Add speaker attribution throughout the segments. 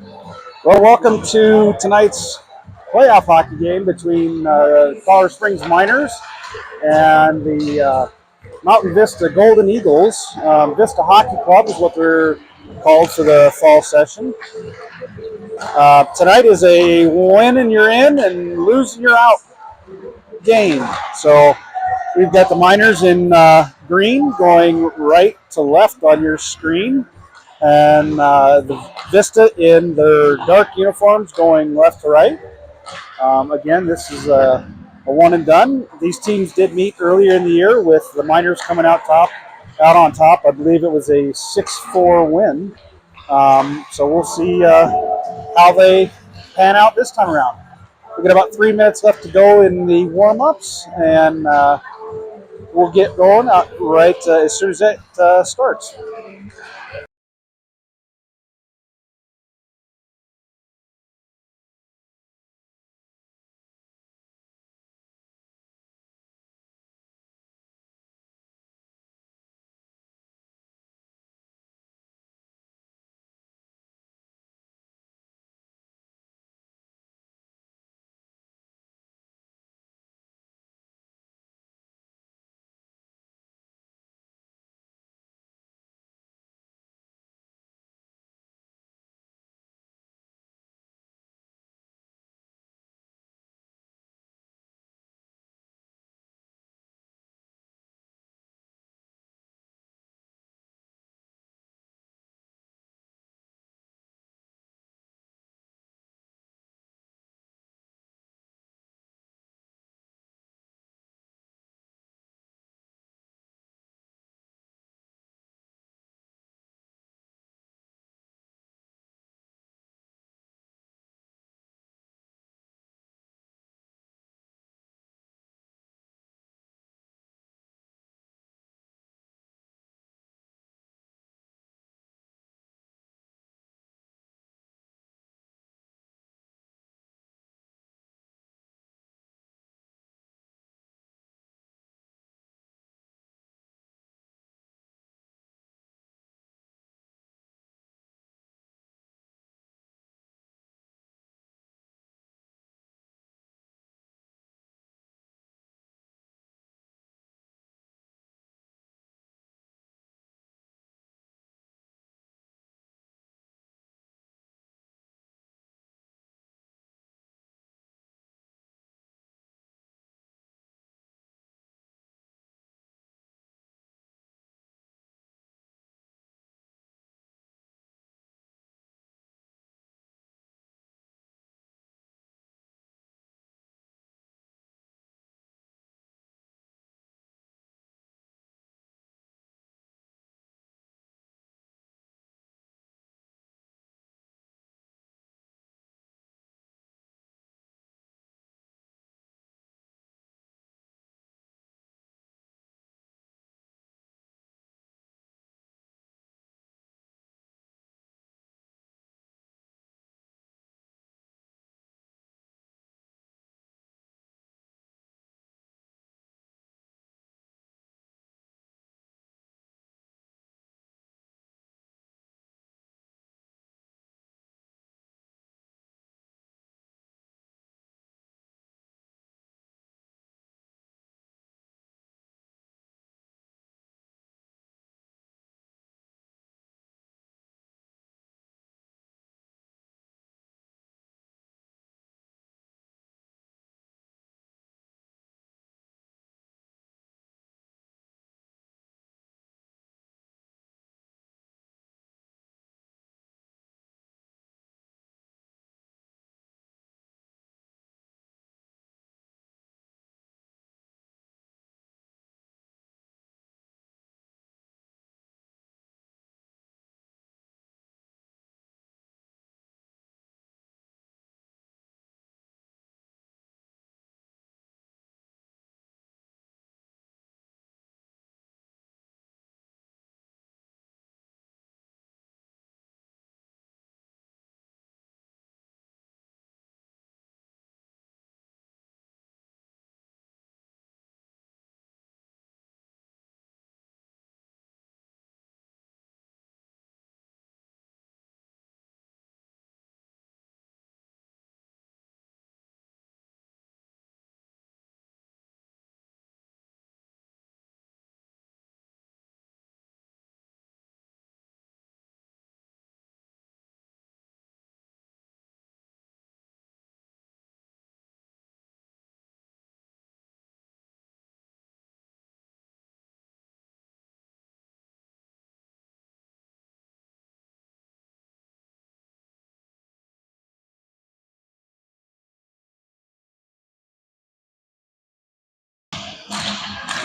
Speaker 1: Well, welcome to tonight's playoff hockey game between Colorado Springs Miners and the Mountain Vista Golden Eagles. Vista Hockey Club is what they're called for the fall session. Tonight is a win and you're in and lose and you're out game. So we've got the Miners in green going right to left on your screen, and the Vista in their dark uniforms going left to right. Again, this is a one and done. These teams did meet earlier in the year with the Miners coming out on top. I believe it was a 6-4 win. So we'll see how they pan out this time around. We got about 3 minutes left to go in the warm-ups, and we'll get going right as soon as it starts.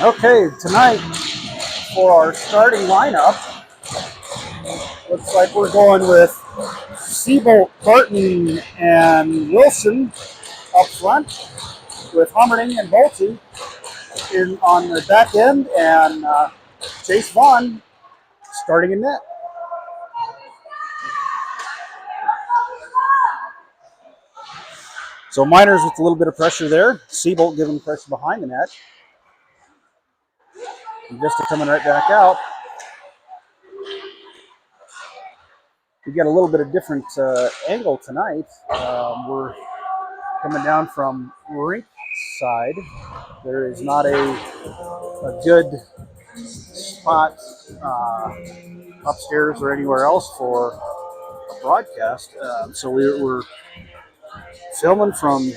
Speaker 1: Okay, tonight for our starting lineup, looks like we're going with Seabolt, Barton, and Wilson up front, with Hummerding and Bolte in on the back end, and Chase Vaughn starting in net. So Miners with a little bit of pressure there. Seabolt giving pressure behind the net. And Vista coming right back out. We got a little bit of different angle tonight. We're coming down from rink side. There is not a good spot upstairs or anywhere else for a broadcast. So we're filming from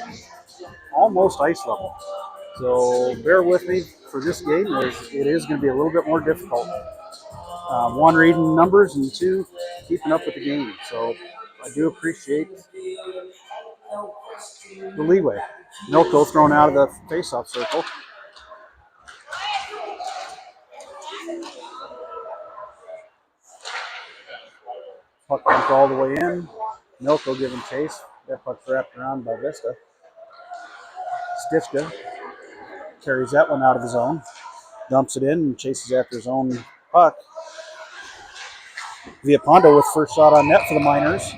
Speaker 1: almost ice level. So bear with me for this game. It is going to be a little bit more difficult. One, reading numbers, and two, keeping up with the game. So I do appreciate the leeway. Milko thrown out of the face-off circle. Puck dumped all the way in. Milko giving chase. That puck's wrapped around by Vista. Stitchka carries that one out of his own. Dumps it in and chases after his own puck. Villapondo with first shot on net for the Miners.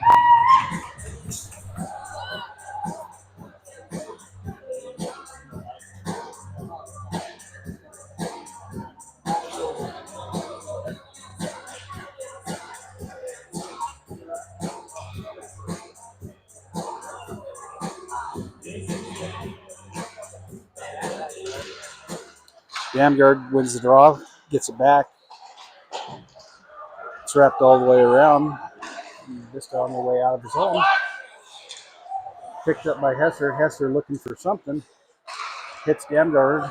Speaker 1: Damgard wins the draw, gets it back. It's wrapped all the way around. Vista on the way out of the zone. Picked up by Hesser. Hesser looking for something. Hits Damgard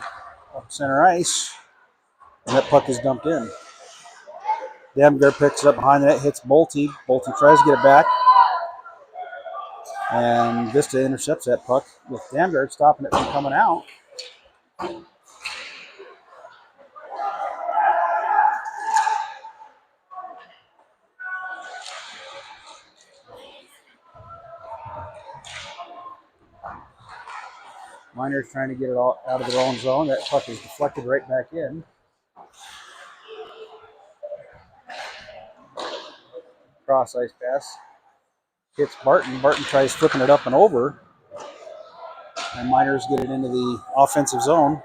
Speaker 1: up center ice. And that puck is dumped in. Damgard picks it up behind that, hits Bolte. Bolte tries to get it back. And Vista intercepts that puck with Damgard stopping it from coming out. Miners trying to get it all out of their own zone. That puck is deflected right back in. Cross ice pass. Hits Barton. Barton tries flipping it up and over. And Miners get it into the offensive zone.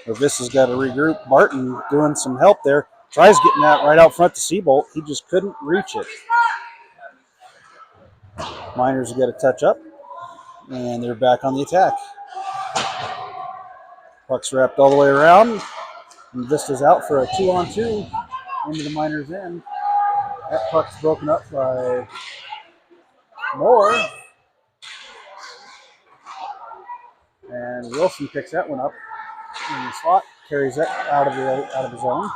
Speaker 1: Vista's got to regroup. Barton doing some help there. Tries getting that right out front to Seabolt. He just couldn't reach it. Miners get a touch up. And they're back on the attack. Puck's wrapped all the way around. And Vista's out for a 2-on-2 into the Miners' end. That puck's broken up by Moore. And Wilson picks that one up in the slot, carries that out of the zone.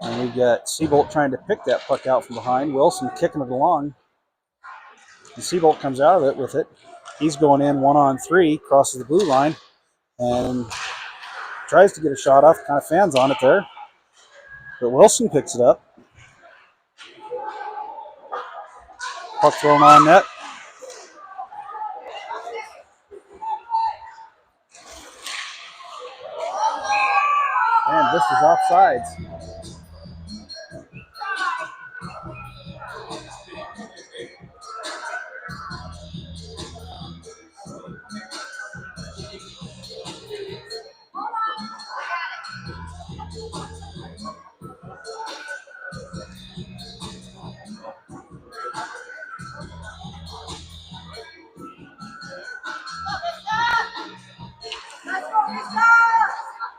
Speaker 1: And we got Seabolt trying to pick that puck out from behind. Wilson kicking it along. And Seabolt comes out of it with it. He's going in 1-on-3, crosses the blue line, and tries to get a shot off, kind of fans on it there. But Wilson picks it up. Puck thrown on net. And this is offsides.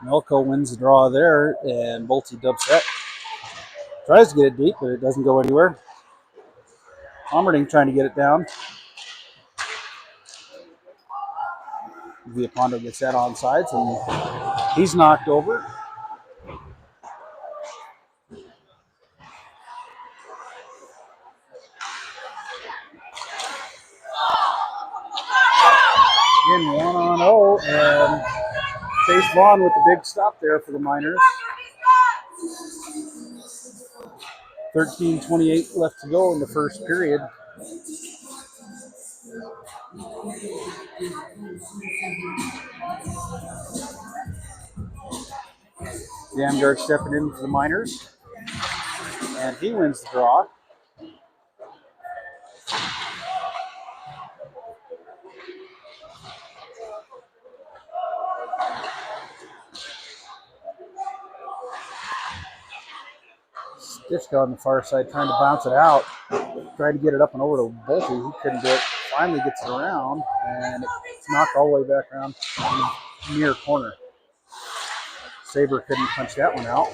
Speaker 1: Milko wins the draw there, and Bolte dubs that. Tries to get it deep, but it doesn't go anywhere. Hummerding trying to get it down. Villapondo gets that on sides, and he's knocked over. Chase Vaughn with the big stop there for the Miners. 13:28 left to go in the first period. Damgard stepping in for the Miners. And he wins the draw. Stitched on the far side, trying to bounce it out. Tried to get it up and over to Bolte. He couldn't do it. Finally gets it around, and it's knocked all the way back around in the near corner. Saber couldn't punch that one out.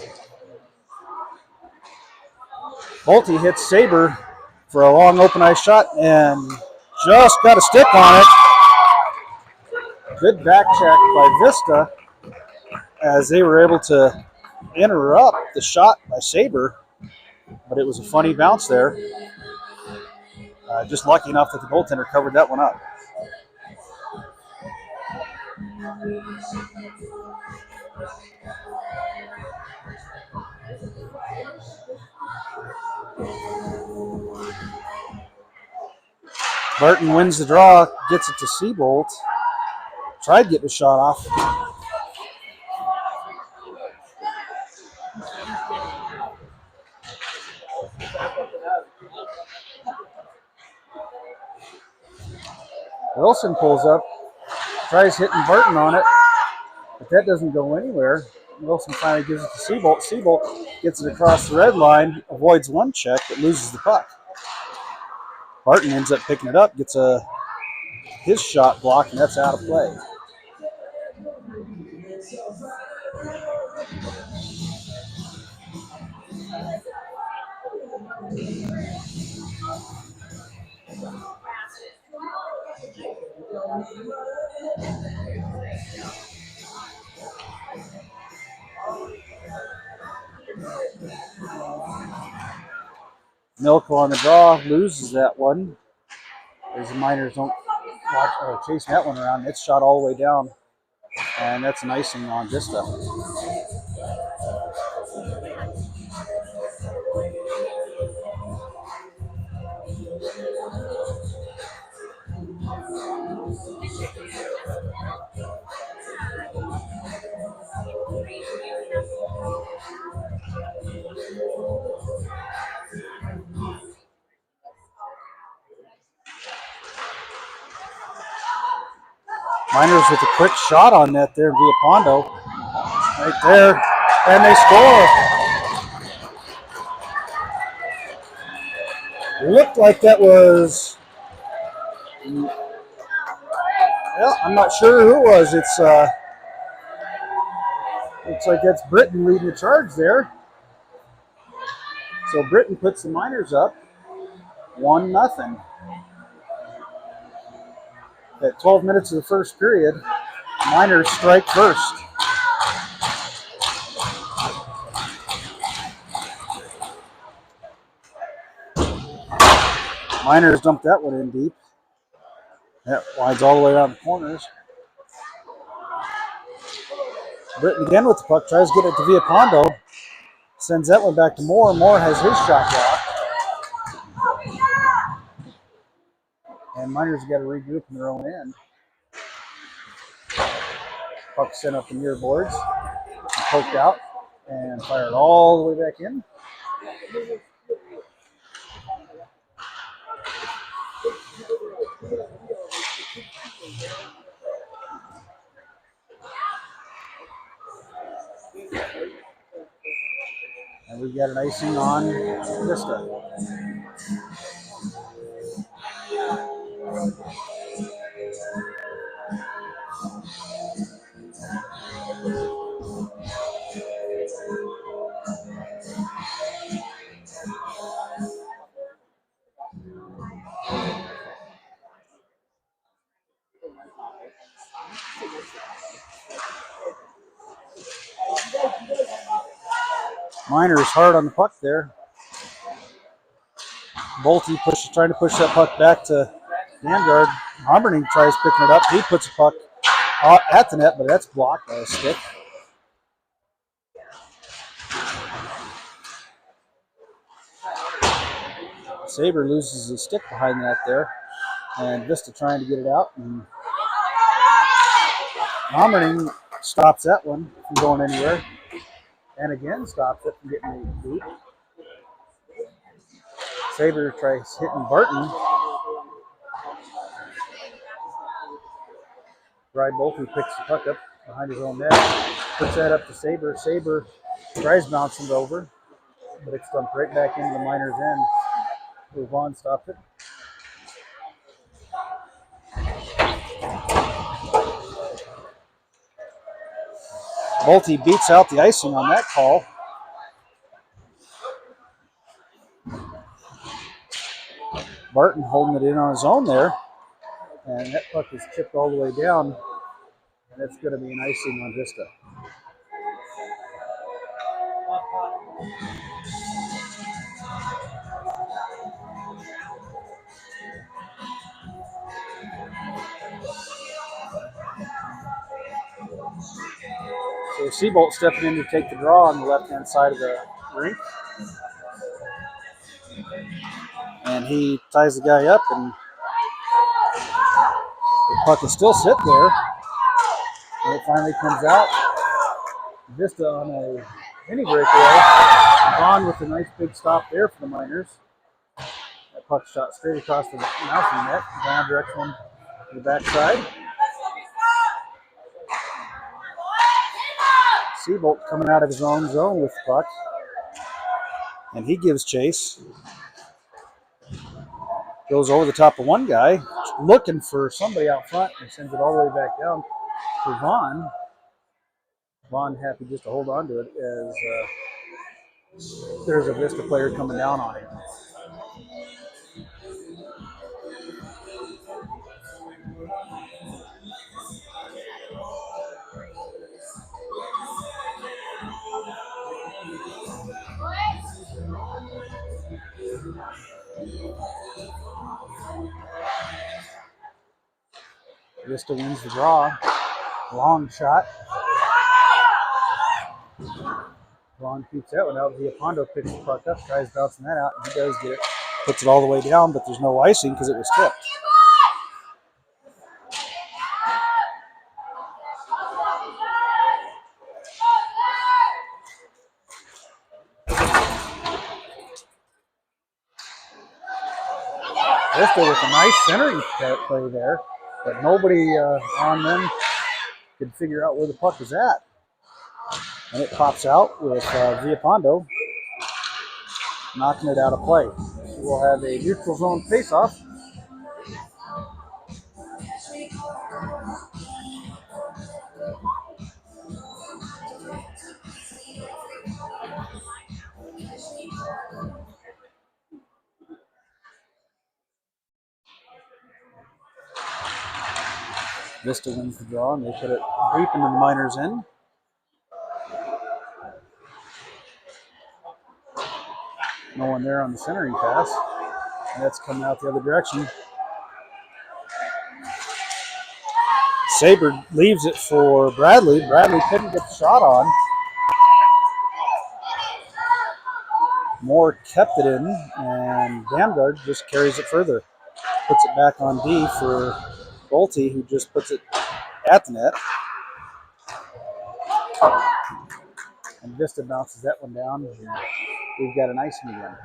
Speaker 1: Bolte hits Saber for a long open ice shot and just got a stick on it. Good back check by Vista as they were able to interrupt the shot by Saber, but it was a funny bounce there. Just lucky enough that the goaltender covered that one up. Barton wins the draw, gets it to Seabolt. Tried to get the shot off. Wilson pulls up, tries hitting Barton on it, but that doesn't go anywhere. Wilson finally gives it to Seabolt. Seabolt gets it across the red line, avoids one check, but loses the puck. Barton ends up picking it up, gets his shot blocked, and that's out of play. Milko on the draw, loses that one. As the Miners don't chase that one around. It's shot all the way down, and that's an icing on Vista. Miners with a quick shot on net there via Pondo. Right there, and they score. It looked like that was, I'm not sure who it was. It's looks like that's Britton leading the charge there. So Britton puts the Miners up 1-0. At 12 minutes of the first period, Miners strike first. Miners dumped that one in deep. That winds all the way around the corners. Britton again with the puck, tries to get it to Villapondo. Sends that one back to Moore. Moore has his shot blocked. And Miners got to regroup in their own end. Puck sent up the near boards, poked out, and fired all the way back in. And we've got an icing on Vista. Miners hard on the puck there. Bolte trying to push that puck back to Damgard. Humberning tries picking it up. He puts the puck at the net, but that's blocked by a stick. Saber loses his stick behind that there, and Vista trying to get it out. And Homerding stops that one from going anywhere, and again stops it from getting a boot. Saber tries hitting Barton. Bolt, who picks the puck up behind his own net, puts that up to Saber. Saber tries bouncing it over, but it's dumped right back into the Miners' end. Vaughn stopped it. Bolte beats out the icing on that call. Barton holding it in on his own there, and that puck is chipped all the way down, and it's going to be an icing on Vista. So Seabolt stepping in to take the draw on the left-hand side of the rink. And he ties the guy up, and the puck is still sitting there. And it finally comes out. Vista on a mini breakaway. Vaughn with a nice big stop there for the Miners. That puck shot straight across the mousing net. Vaughn directs one to the backside. Seabolt coming out of his own zone with the puck. And he gives chase. Goes over the top of one guy, looking for somebody out front, and sends it all the way back down to Vaughn. Vaughn happy just to hold on to it as there's a Vista player coming down on him. Vista wins the draw. Long shot. Vaughn keeps that one out. Viapondo picks the puck up, tries bouncing that out, and he does get it. Puts it all the way down, but there's no icing because it was tipped. Vista with a nice centering play there, but nobody on them could figure out where the puck is at. And it pops out with Viapondo knocking it out of play. We'll have a neutral zone faceoff. Vista wins the draw, and they put it deep into the Miners' end. No one there on the centering pass. And that's coming out the other direction. Saber leaves it for Bradley. Bradley couldn't get the shot on. Moore kept it in, and Damgard just carries it further. Puts it back on D for Bolte, who just puts it at the net. And Vista bounces that one down. We've got an icing again.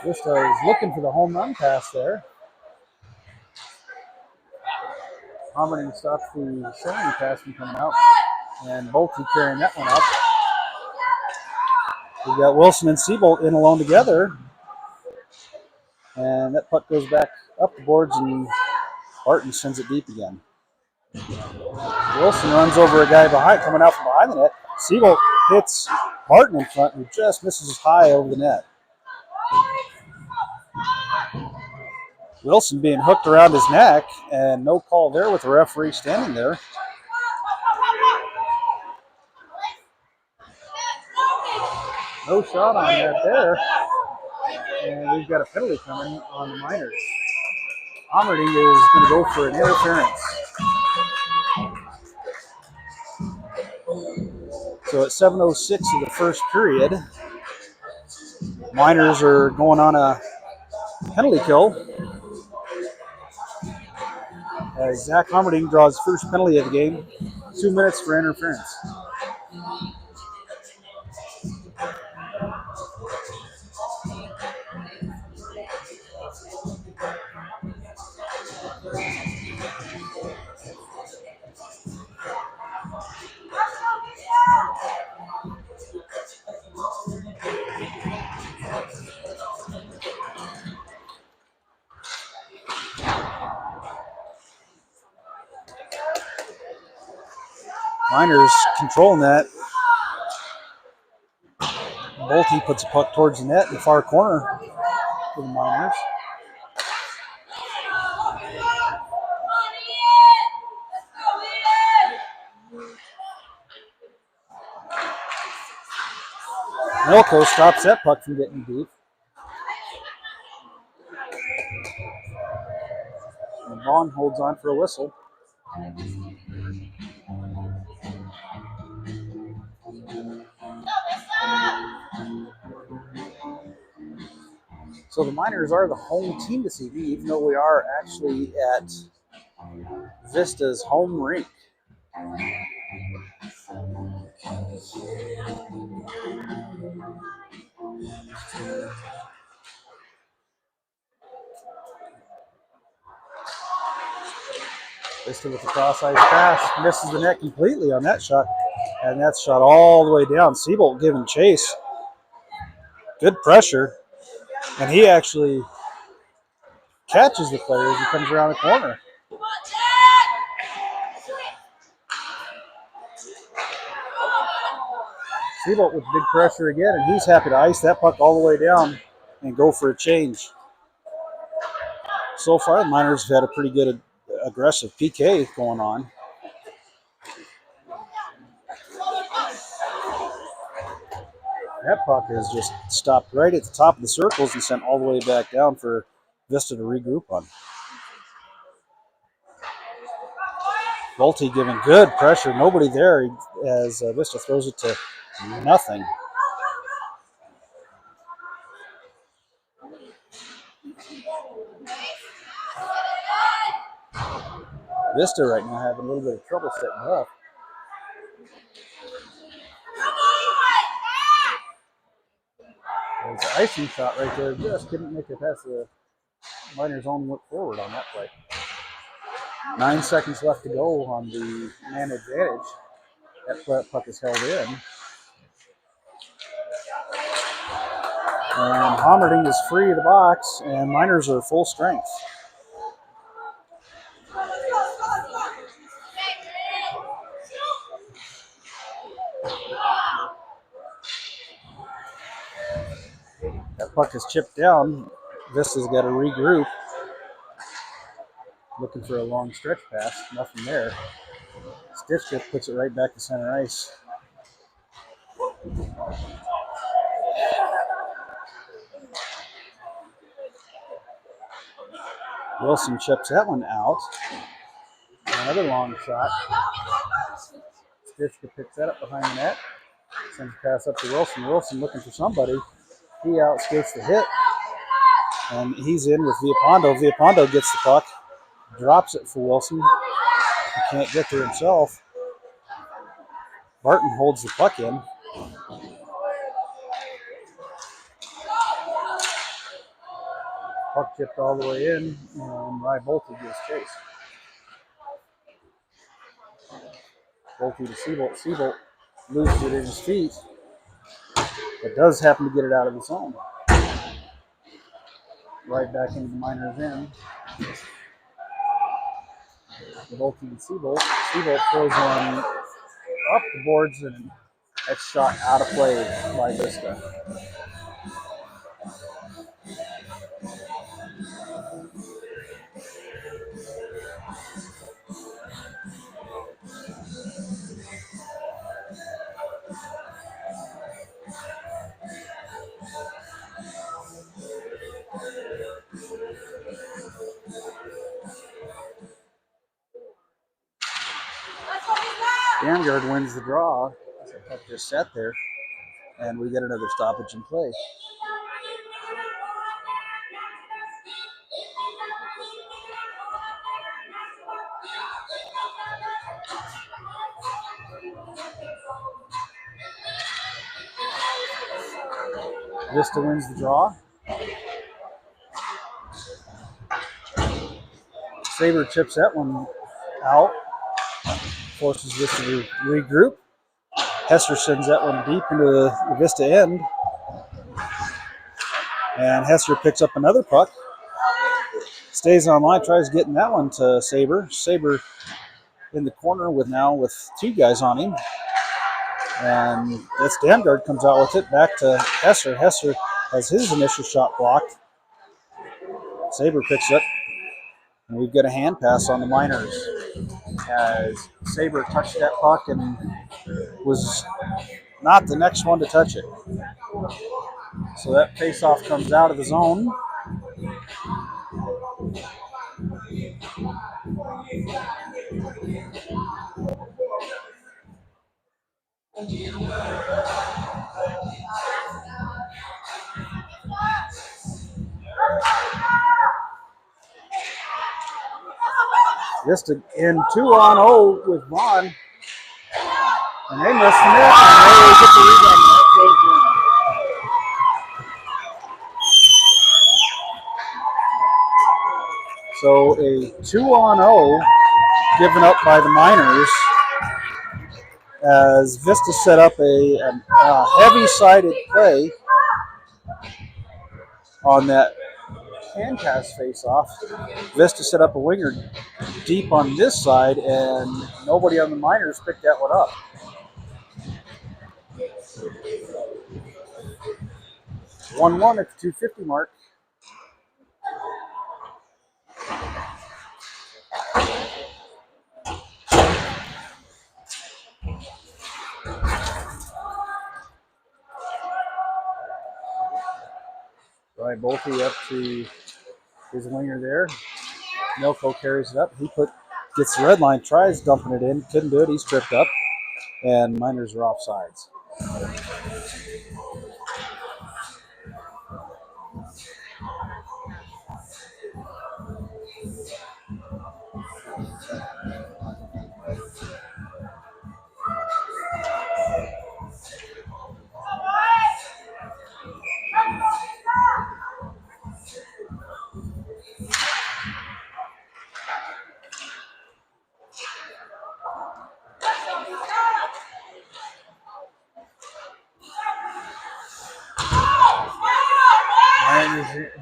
Speaker 1: Vista is looking for the home run pass there. Homerding stops the centering pass from coming out, and Bolte carrying that one up. We've got Wilson and Seabolt in alone together, and that puck goes back up the boards, and Barton sends it deep again. Wilson runs over a guy coming out from behind the net. Siebel hits Martin in front, who just misses high over the net. Wilson being hooked around his neck, and no call there with the referee standing there. No shot on that there. And we've got a penalty coming on the Miners. Omerding is going to go for an interference. So at 7:06 of the first period, Miners are going on a penalty kill as Zach Omerding draws first penalty of the game. 2 minutes for interference. Miners controlling that. Bolte puts a puck towards the net in the far corner for the Miners. Milko stops that puck from getting deep. And Vaughn holds on for a whistle. So the Miners are the home team this evening, even though we are actually at Vista's home rink. Vista with the cross-ice pass, misses the net completely on that shot, and that's shot all the way down. Siebold giving chase. Good pressure, and he actually catches the player as he comes around the corner. Siebold with big pressure again, and he's happy to ice that puck all the way down and go for a change. So far, the Miners have had a pretty good aggressive PK going on. That puck is just stopped right at the top of the circles and sent all the way back down for Vista to regroup on. Bolte giving good pressure. Nobody there as Vista throws it to nothing. Vista right now having a little bit of trouble setting up. There's an icing shot right there. Just couldn't make it past the Miners' own look forward on that play. 9 seconds left to go on the man advantage. That puck is held in. And Omerding is free of the box, and Miners are full strength. That puck is chipped down. Vista's got to regroup. Looking for a long stretch pass. Nothing there. Stitchkip puts it right back to center ice. Wilson chips that one out. Another long shot. Stitchkip picks that up behind the net. Sends a pass up to Wilson. Wilson looking for somebody. He outskates the hit. And he's in with Villapando. Villapando gets the puck. Drops it for Wilson. He can't get there himself. Barton holds the puck in. Puck chipped all the way in, and Rye Bolte gives chase. Bolte to Siebold. Siebold loses it in his feet, but does happen to get it out of his own. Right back into the Miners' end. Volke and Seabolt. Seabolt throws one up the boards, and that's shot out of play by Vista. Vanguard wins the draw. The puck just sat there, and we get another stoppage in play. Vista wins the draw. Saber chips that one out, forces Vista to regroup. Hester sends that one deep into the Vista end. And Hester picks up another puck. Stays on line, tries getting that one to Saber. Saber in the corner with two guys on him. And that's Damgard comes out with it back to Hester. Hester has his initial shot blocked. Saber picks it. And we've got a hand pass on the Miners as Saber touched that puck and was not the next one to touch it. So that face-off comes out of the zone. Just in 2-on-0 with Vaughn. And they missed the net. And they get the rebound. So a 2-on-0 given up by the Miners as Vista set up a heavy-sided play on that hand pass face-off. Vista set up a winger deep on this side, and nobody on the Miners picked that one up. (1-1) at the 2:50 mark. Right, Bolte up to his winger there. Milko carries it up. He gets the red line, tries dumping it in, couldn't do it. He's tripped up, and Miners are offsides.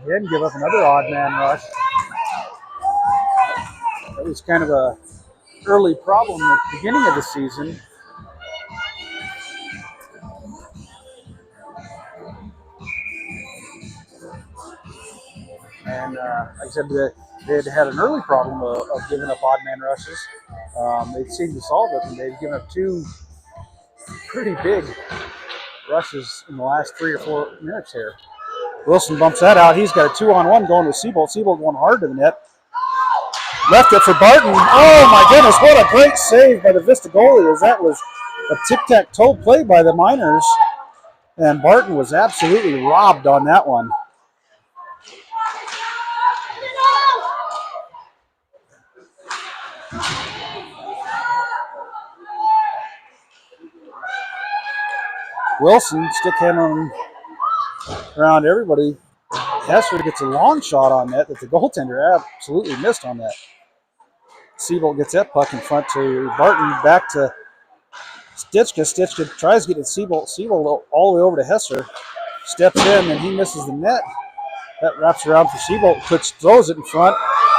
Speaker 1: Again, give up another odd man rush. That was kind of a early problem at the beginning of the season. And like I said, they had an early problem of giving up odd man rushes. They seemed to solve it, and they've given up two pretty big rushes in the last 3 or 4 minutes here. Wilson bumps that out. He's got a 2-on-1 going with Seabolt. Seabolt going hard to the net. Left it for Barton. Oh, my goodness. What a great save by the Vista goalie, as that was a tic-tac-toe play by the Miners. And Barton was absolutely robbed on that one. Wilson stick handling around everybody. Hester gets a long shot on that the goaltender absolutely missed on that. Seabolt gets that puck in front to Barton, back to Stitchka. Stitchka tries to get it to Seabolt. Seabolt all the way over to Hester. Steps in, and he misses the net. That wraps around for Seabolt. Throws it in front.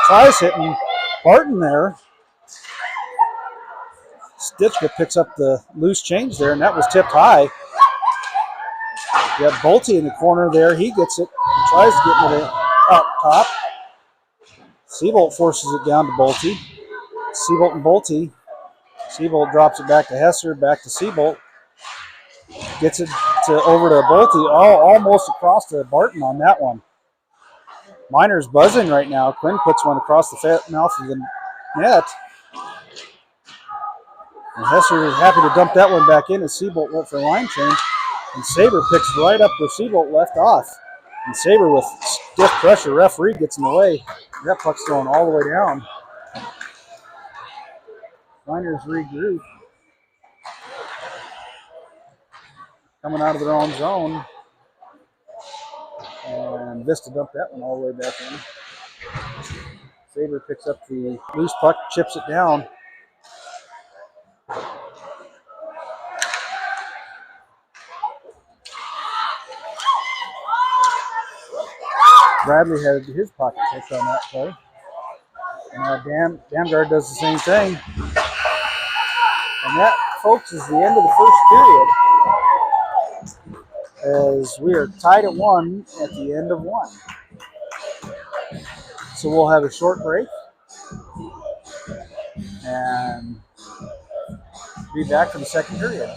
Speaker 1: Tries hitting Barton there. Stitchka picks up the loose change there, and that was tipped high. You have Bolte in the corner there. He gets it, tries to get it up top. Seabolt forces it down to Bolte. Seabolt and Bolte. Seabolt drops it back to Hesser, back to Seabolt. Gets it over to Bolte, almost across to Barton on that one. Miner's buzzing right now. Quinn puts one across the mouth of the net. And Hesser is happy to dump that one back in as Seabolt went for a line change. And Saber picks right up where Seabolt left off. And Saber with stiff pressure, referee gets in the way. That puck's going all the way down. Miners regroup. Coming out of their own zone. And Vista dumped that one all the way back in. Saber picks up the loose puck, chips it down. Bradley had his pocket picked on that play. And Damgard does the same thing. And that, folks, is the end of the first period. As we are tied at 1 at the end of 1. So we'll have a short break. And be back for the second period.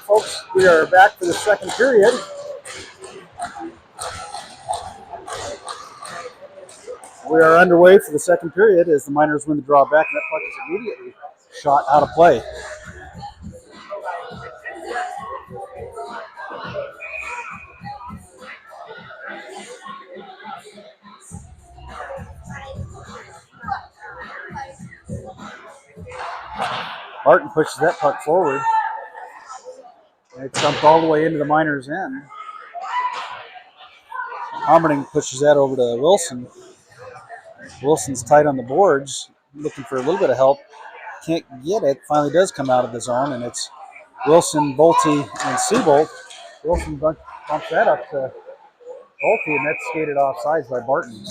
Speaker 1: Folks, we are back for the second period. We are underway for the second period as the Miners win the draw back, and that puck is immediately shot out of play. Barton pushes that puck forward. And it's dumped all the way into the Miners' end. Homerding pushes that over to Wilson. Wilson's tight on the boards, looking for a little bit of help. Can't get it. Finally does come out of the zone, and it's Wilson, Bolte, and Seabolt. Wilson bumps that up to Bolte, and that's skated off sides by Barton.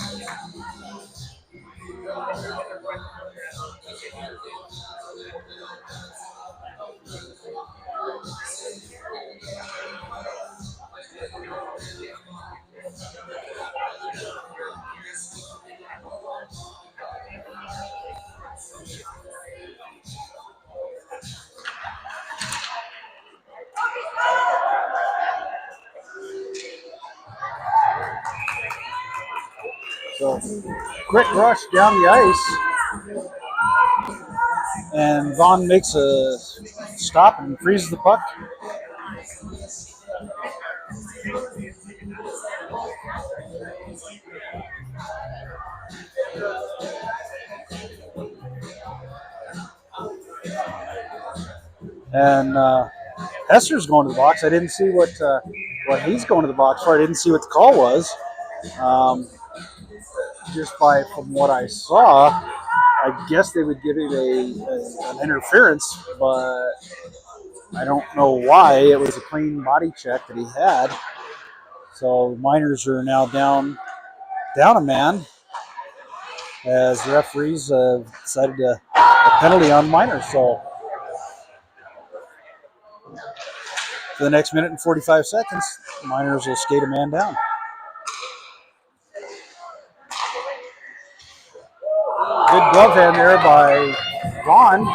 Speaker 1: So, quick rush down the ice. And Vaughn makes a stop and freezes the puck. And Hesser's going to the box. I didn't see what he's going to the box for. I didn't see what the call was. just from what I saw, I guess they would give him an interference, but I don't know why. It was a clean body check that he had. So the Miners are now down a man as the referees decided to a penalty on Miners. So for the next minute and 45 seconds, Miners will skate a man down. Good glove hand there by Vaughn.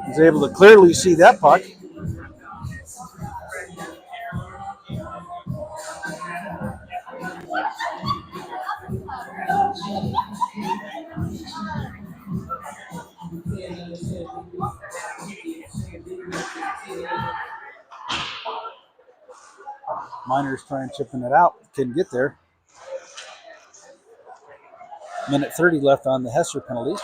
Speaker 1: He's able to clearly see that puck. Miners trying chipping it out. Couldn't get there. Minute 30 left on the Hesser penalty.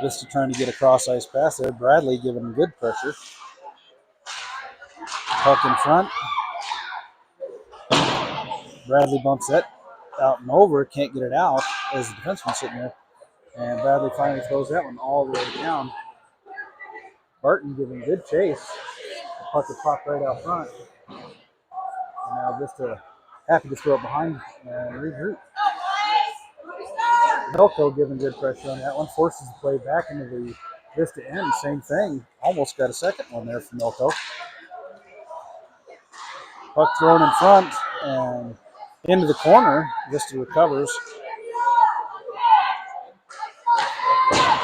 Speaker 1: Vista trying to get a cross ice pass there. Bradley giving him good pressure. Puck in front. Bradley bumps that out and over. Can't get it out as the defenseman sitting there. And Bradley finally throws that one all the way down. Barton giving good chase. The puck is popped right out front. And now Vista happy to throw it behind and regroup. Melko giving good pressure on that one. Forces the play back into the Vista end. Same thing. Almost got a second one there for Melko. Puck thrown in front and into the corner. Vista recovers.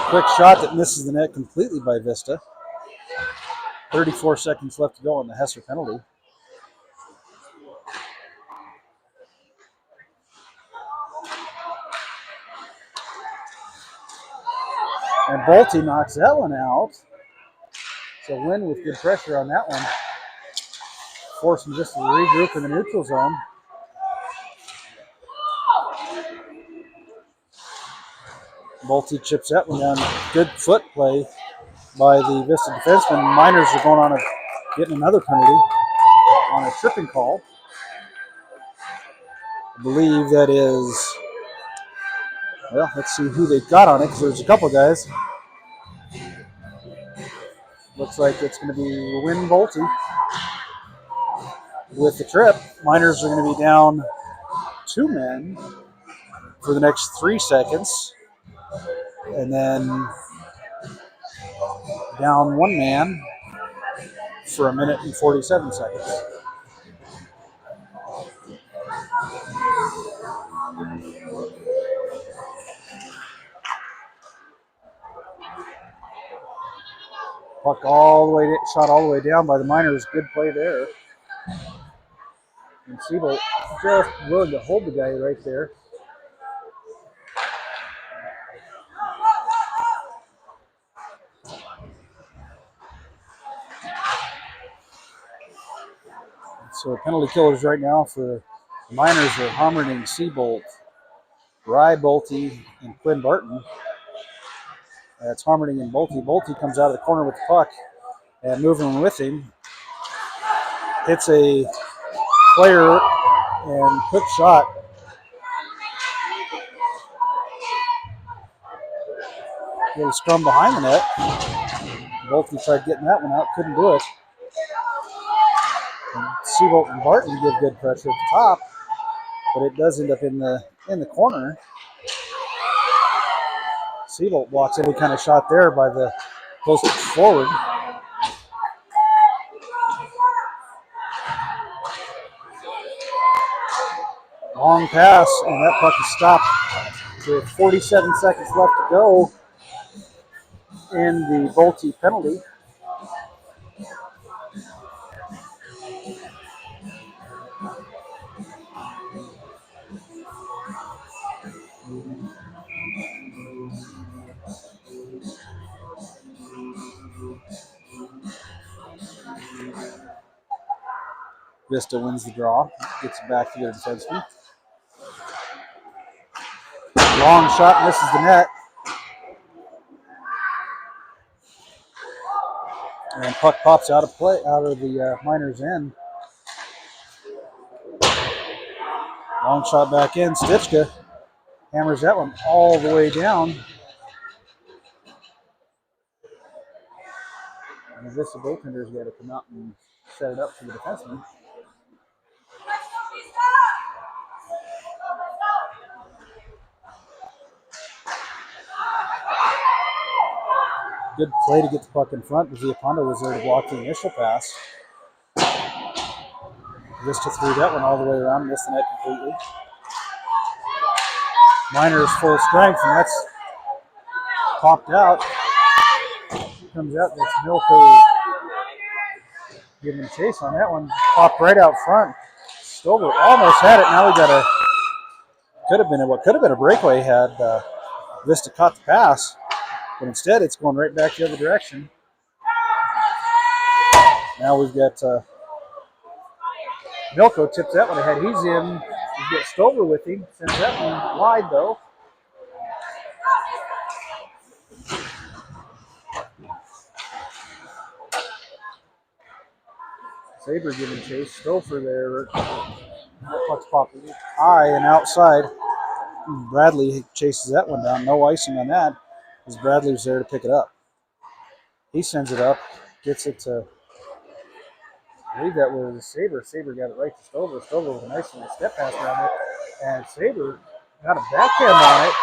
Speaker 1: Quick shot that misses the net completely by Vista. 34 seconds left to go on the Hesser penalty. And Bolte knocks that one out. So Wynn with good pressure on that one. Force him just to regroup in the neutral zone. Bolte chips that one down. Good foot play by the Vista defenseman. Miners are going on getting another penalty on a tripping call. I believe that is, well, let's see who they got on it because there's a couple guys. Looks like it's going to be Wynn Bolte with the trip. Miners are going to be down 2 men for the next 3 seconds. And then down 1 man for a minute and 47 seconds. Puck shot all the way down by the Miners. Good play there. And Siebel just willing to hold the guy right there. So penalty killers right now for the Miners are Harmon, Seabolt, Rye Bolte, and Quinn Barton. That's Harmon and Bolte. Bolte comes out of the corner with the puck and moving with him. Hits a player and quick shot. Little scrum behind the net. Bolte tried getting that one out, couldn't do it. Seabolt and Barton give good pressure at the top, but it does end up in the corner. Seabolt blocks any kind of shot there by the closest forward. Long pass, and that puck is stopped with 47 seconds left to go in the Bolte penalty. Vista wins the draw, gets it back to their defenseman. Long shot misses the net. And puck pops out of play, out of the Miners' end. Long shot back in. Stitchka hammers that one all the way down. And the Vista goaltender's got to come out and set it up for the defenseman. Good play to get the puck in front. Villaponda was there to block the initial pass. Vista threw that one all the way around, missed the net completely. Miners full strength, and that's popped out. Comes out, that's Milko giving chase on that one. Popped right out front. Stover almost had it. Now we got what could have been a breakaway had Vista caught the pass, but instead it's going right back the other direction. Now we've got Milko tips that one ahead. He's in. He's got Stover with him. Sends that one wide though. Saber giving chase. Stover there. Puck's popping high and outside. Bradley chases that one down. No icing on that, as Bradley's there to pick it up. He sends it up, gets it to, I believe that was Saber. Saber got it right to Stover. Stover with a nice little step pass around it, and Saber got a backhand on it.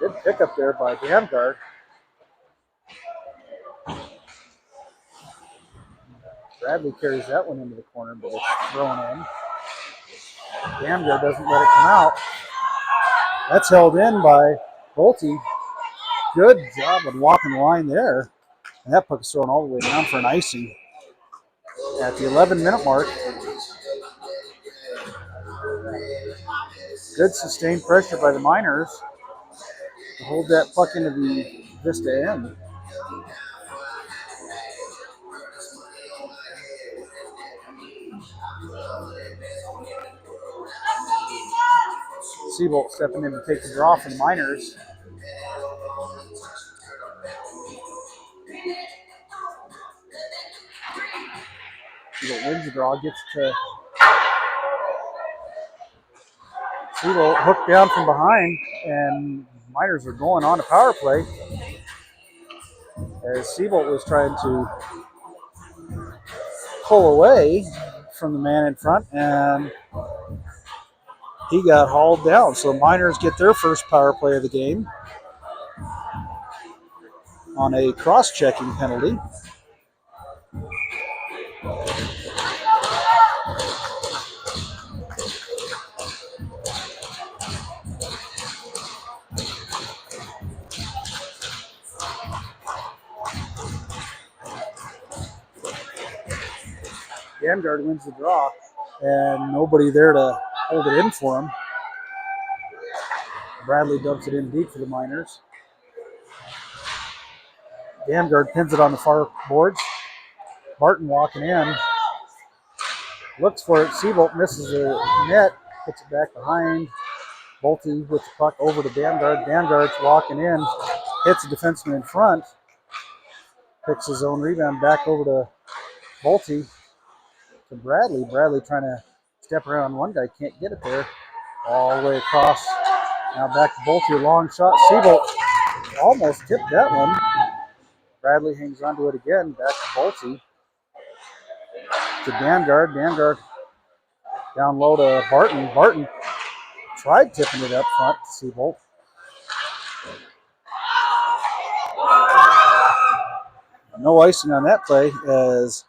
Speaker 1: Good pickup there by Damgard. Bradley carries that one into the corner, but it's thrown in. Damgard doesn't let it come out. That's held in by Bolte. Good job of walking the line there. And that puck is thrown all the way down for an icing at the 11-minute mark. Good sustained pressure by the Miners to hold that puck into the Vista end. Seabolt stepping in to take the draw for the Miners. Seabolt wins the draw, gets to Seabolt hooked down from behind, and Miners are going on a power play as Seabolt was trying to pull away from the man in front, and he got hauled down. So Miners get their first power play of the game on a cross-checking penalty. Damgard wins the draw, and nobody there to hold it in for him. Bradley dumps it in deep for the Miners. Damgard pins it on the far boards. Martin walking in. Looks for it. Seabolt misses the net. Puts it back behind. Bolte with the puck over to Damgard. Damgard's walking in. Hits the defenseman in front. Picks his own rebound back over to Bolte. To Bradley. Bradley trying to step around one guy. Can't get it there. All the way across. Now back to Bolte. Long shot. Seabolt almost tipped that one. Bradley hangs onto it again. Back to Bolte. To Damgard. Damgard down low to Barton. Barton tried tipping it up front to Seabolt. No icing on that play as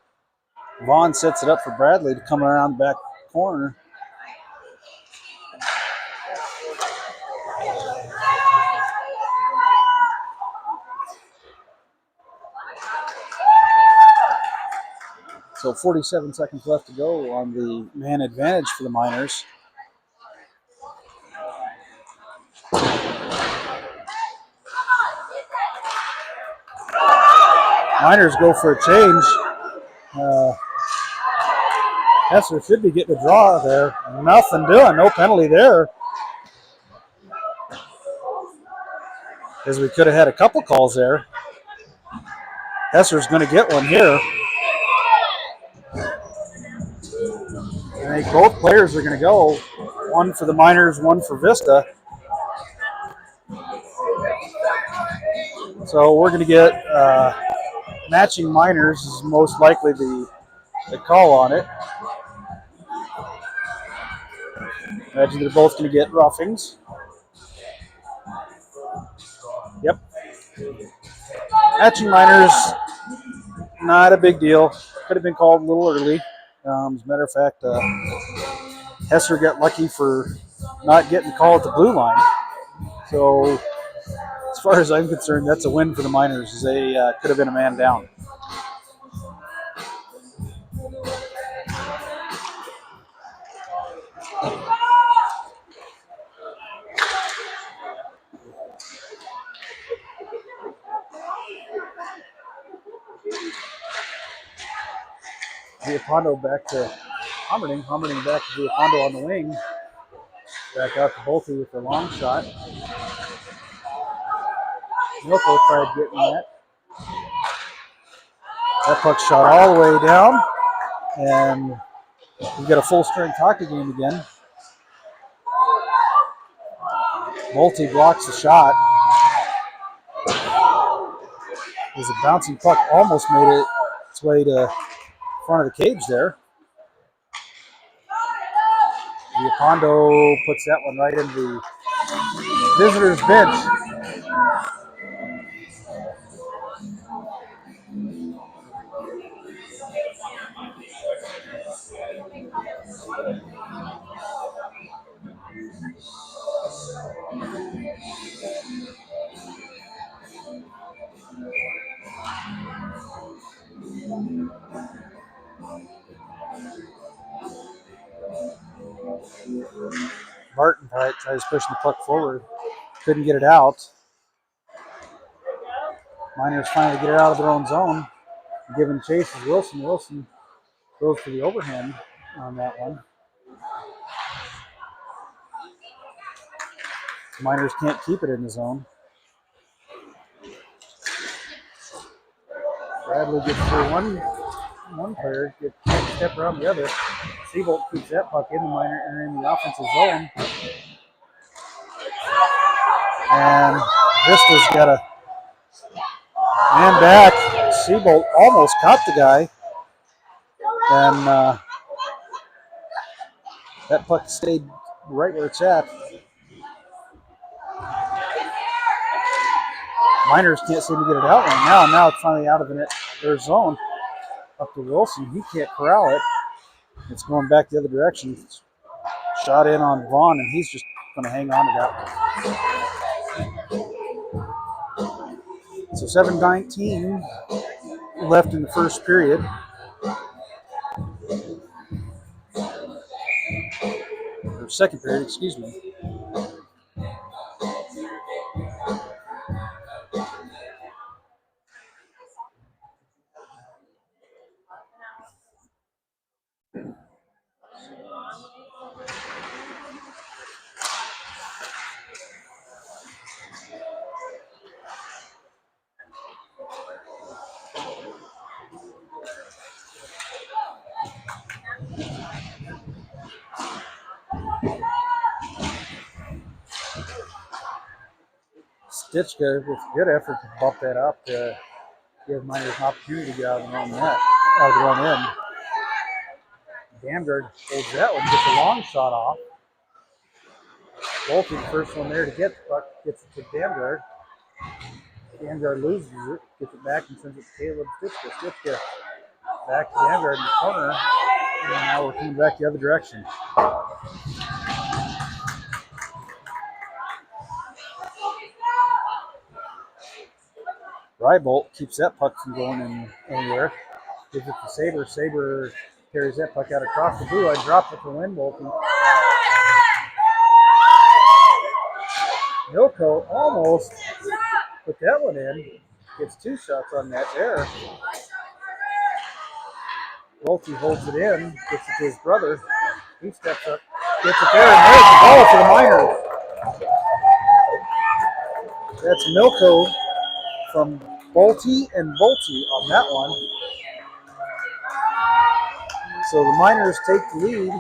Speaker 1: Vaughn sets it up for Bradley to come around the back corner. So 47 seconds left to go on the man advantage for the Miners. Miners go for a change. Hessler should be getting a draw there. Nothing doing, no penalty there. As we could have had a couple calls there. Hesser's going to get one here. I think both players are going to go. One for the Miners, one for Vista. So we're going to get matching Miners is most likely the call on it. Imagine they're both going to get roughings. Yep. Matching Miners, not a big deal. Could have been called a little early. As a matter of fact, Hesser got lucky for not getting called at the blue line. So as far as I'm concerned, that's a win for the Miners. They could have been a man down. Villapando back to Hummerding. Hummerding back to Villapando on the wing. Back out to Bolte with the long shot. Milko tried getting that. That puck shot all the way down. And we got a full-strength hockey game again. Bolte blocks the shot. There's a bouncing puck, almost made its way to front of the cage there. Villapando puts that one right into the visitors' bench. Martin tries pushing the puck forward. Couldn't get it out. Miners finally get it out of their own zone. Giving chase is Wilson. Wilson goes for the overhand on that one. Miners can't keep it in the zone. Bradley gets through one player, gets a step around the other. Seabolt keeps that puck in the offensive zone. And Vista's got a man back. Seabolt almost caught the guy. And that puck stayed right where it's at. Miners can't seem to get it out right now. Now it's finally out of their zone. Up to Wilson. He can't corral it. It's going back the other direction. Shot in on Vaughn, and he's just going to hang on to that. So 7:19 left in the first period. Or second period, excuse me. Stitchka with a good effort to bump that up to give Miners an opportunity to get out of their own net, out of their own end. Damgard holds that one, gets a long shot off. Bolte, the first one there to get the puck, gets it to Damgard. Damgard loses it, gets it back and sends it to Caleb Stitchka. Stitchka back to Damgard in the corner, and now we're coming back the other direction. Rybolt keeps that puck from going anywhere. Gives it to Saber. Saber carries that puck out across the blue line, drops it for Windbolt. Milko almost put that one in. Gets two shots on that there. Bolte holds it in, gets it to his brother. He steps up, gets it there, and there's the ball for the Miners. That's Milko from Bolte and Bolte on that one. So the Miners take the lead.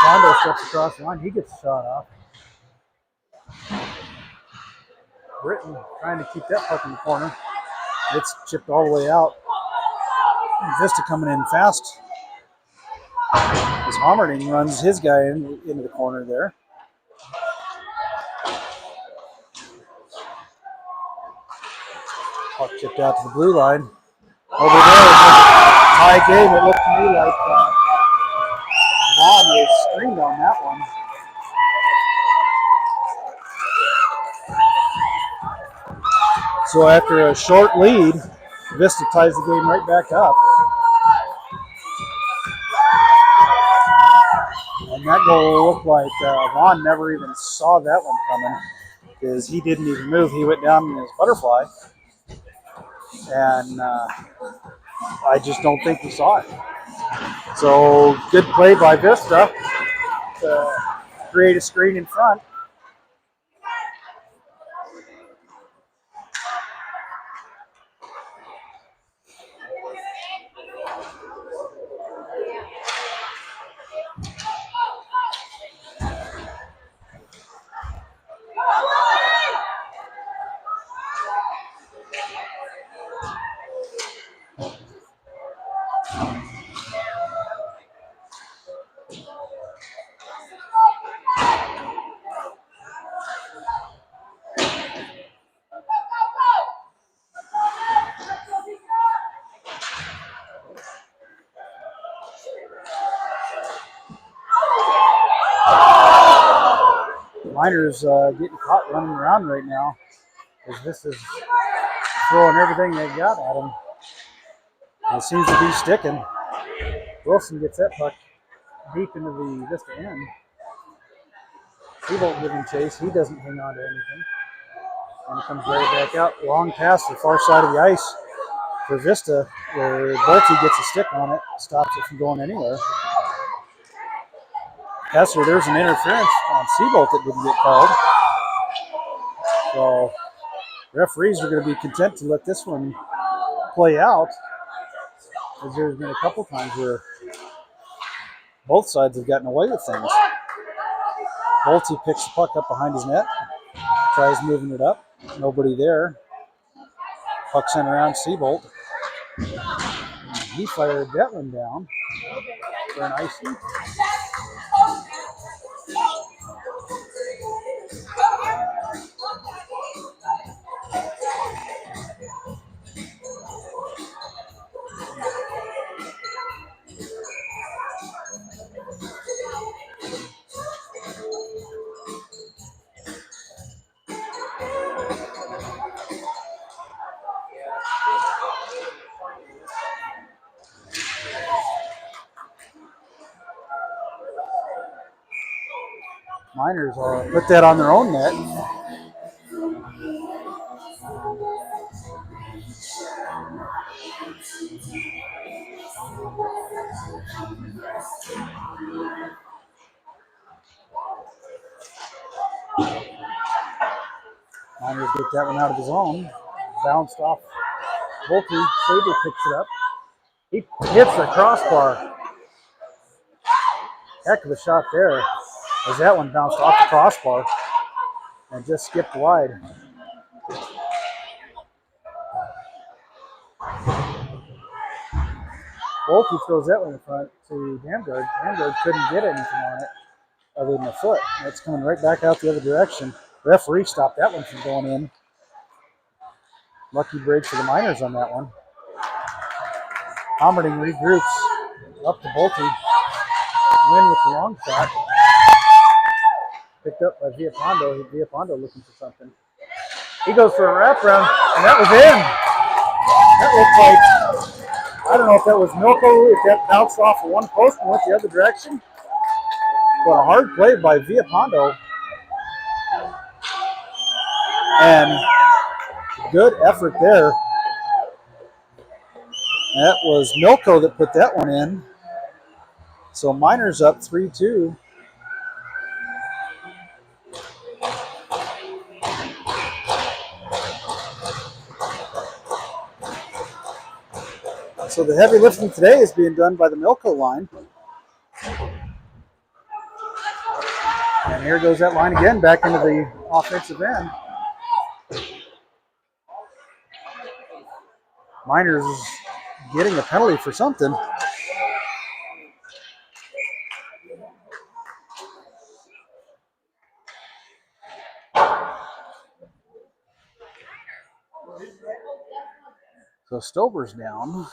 Speaker 1: Fondo steps across the line. He gets shot off. Britton trying to keep that puck in the corner. It's chipped all the way out. Vista coming in fast. As Hommerding runs his guy into the corner there. Puck chipped out to the blue line. Over there, high game. It looked to me like Vaughn was screened on that one. So after a short lead, Vista ties the game right back up. And that goal looked like Vaughn never even saw that one coming because he didn't even move. He went down in his butterfly. And I just don't think he saw it. So good play by Vista to create a screen in front. Miners getting caught running around right now because this is throwing everything they got at him. It seems to be sticking. Wilson gets that puck deep into the Vista end. He won't give him chase. He doesn't hang on to anything. And it comes right back out. Long pass to the far side of the ice for Vista, where Bolte gets a stick on it, stops it from going anywhere. That's where there's an interference on Seabolt that didn't get called. So referees are going to be content to let this one play out, because there's been a couple times where both sides have gotten away with things. Bolte picks the puck up behind his net, tries moving it up. Nobody there. Puck sent around Seabolt. He fired that one down for an icing. Miners put that on their own net. Miners get that one out of his own. Bounced off Bolte. Saber picks it up. He hits the crossbar. Heck of a shot there, as that one bounced off the crossbar and just skipped wide. Bolte throws that one in front to Damgard. Damgard couldn't get anything on it other than a foot. It's coming right back out the other direction. Referee stopped that one from going in. Lucky break for the Miners on that one. Hommerding regroups up to Bolte. Win with the long shot. Picked up by Villapondo. Villapondo looking for something. He goes for a wraparound, and that was in. That looked like, I don't know if that was Milko, if that bounced off of one post and went the other direction. But a hard play by Villapondo. And good effort there. That was Milko that put that one in. So Miners up 3-2. So the heavy lifting today is being done by the Milko line. And here goes that line again back into the offensive end. Miners is getting a penalty for something. So Stover's down.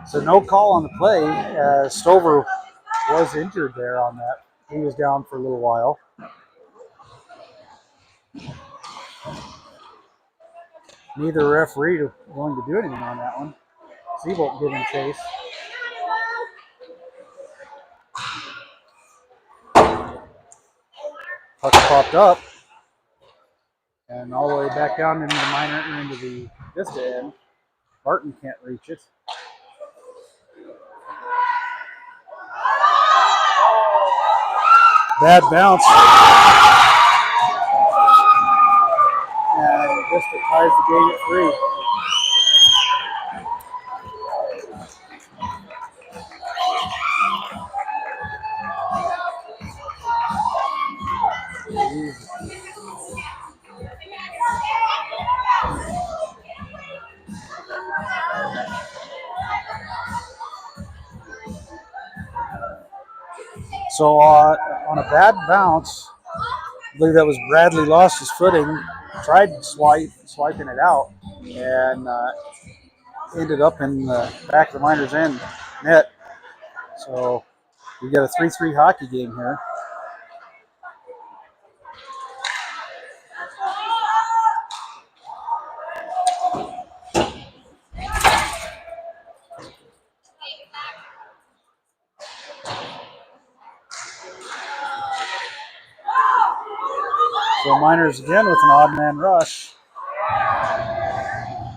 Speaker 1: So no call on the play. Stover was injured there on that. He was down for a little while. Neither referee willing to do anything on that one. Seabolt giving chase. Puck popped up. And all the way back down into the minor, into the Vista end. Barton can't reach it. Bad bounce. And Vista ties the game at 3. So on a bad bounce, I believe that was Bradley lost his footing, tried swiping it out, and ended up in the back of the Miners' end net. So we got a 3-3 hockey game here. So Miners again with an odd man rush.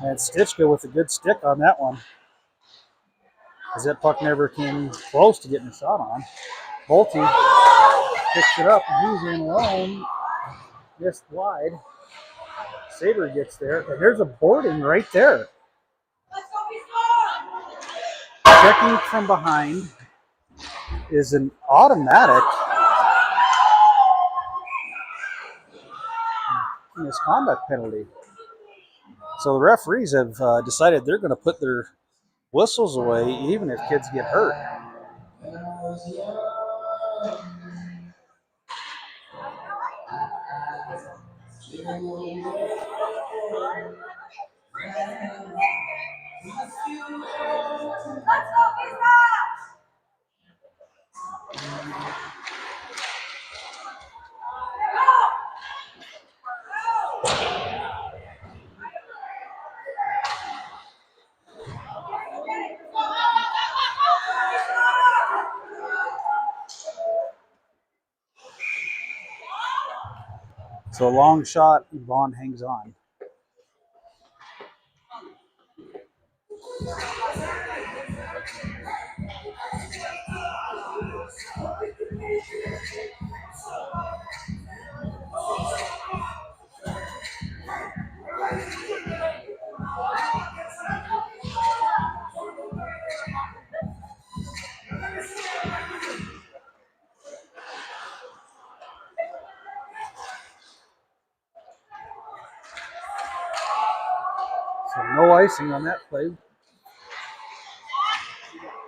Speaker 1: And Stitchka with a good stick on that one. As that puck never came close to getting a shot on. Bolte picks it up and he's in alone. Just wide. Saber gets there, and there's a boarding right there. Checking from behind is an automatic misconduct penalty. So the referees have decided they're going to put their whistles away even if kids get hurt. So a long shot, Vaughn hangs on. So no icing on that play.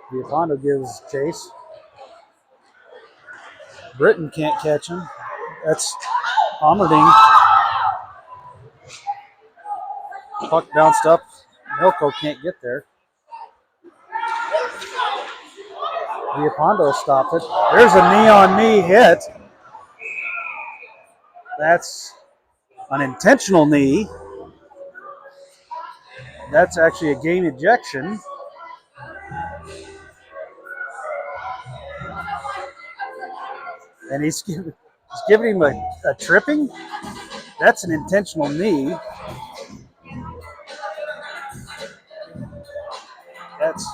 Speaker 1: Diapondo gives chase. Britton can't catch him. That's Almerding. Puck bounced up. Milko can't get there. Diapondo stopped it. There's a knee-on-knee hit. That's an intentional knee. That's actually a game ejection. And he's giving him a tripping. That's an intentional knee. That's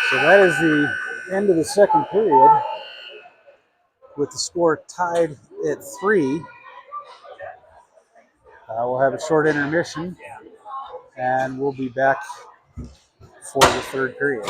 Speaker 1: so that is the end of the second period with the score tied at 3. We'll have a short intermission and we'll be back for the third period.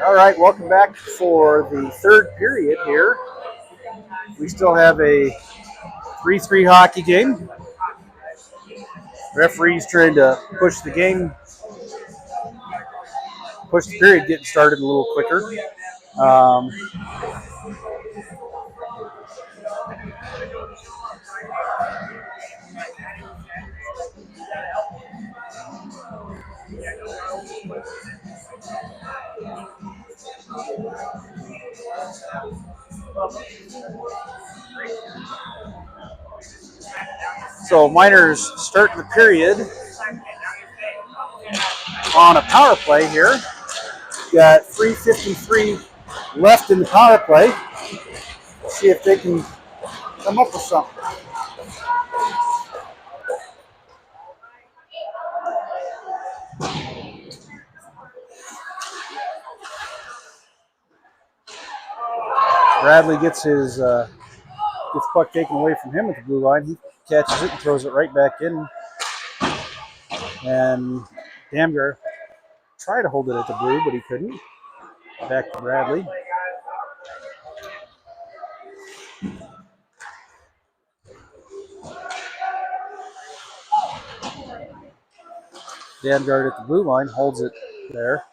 Speaker 1: All right, welcome back for the third period here. We still have a 3-3 hockey game. Referees trying to push the period getting started a little quicker. So Miners starting the period on a power play here. Got 3:53 left in the power play. See if they can come up with something. Bradley gets his gets the puck taken away from him at the blue line. He catches it and throws it right back in. And Damgar tried to hold it at the blue, but he couldn't. Back to Bradley. Damgar at the blue line holds it there.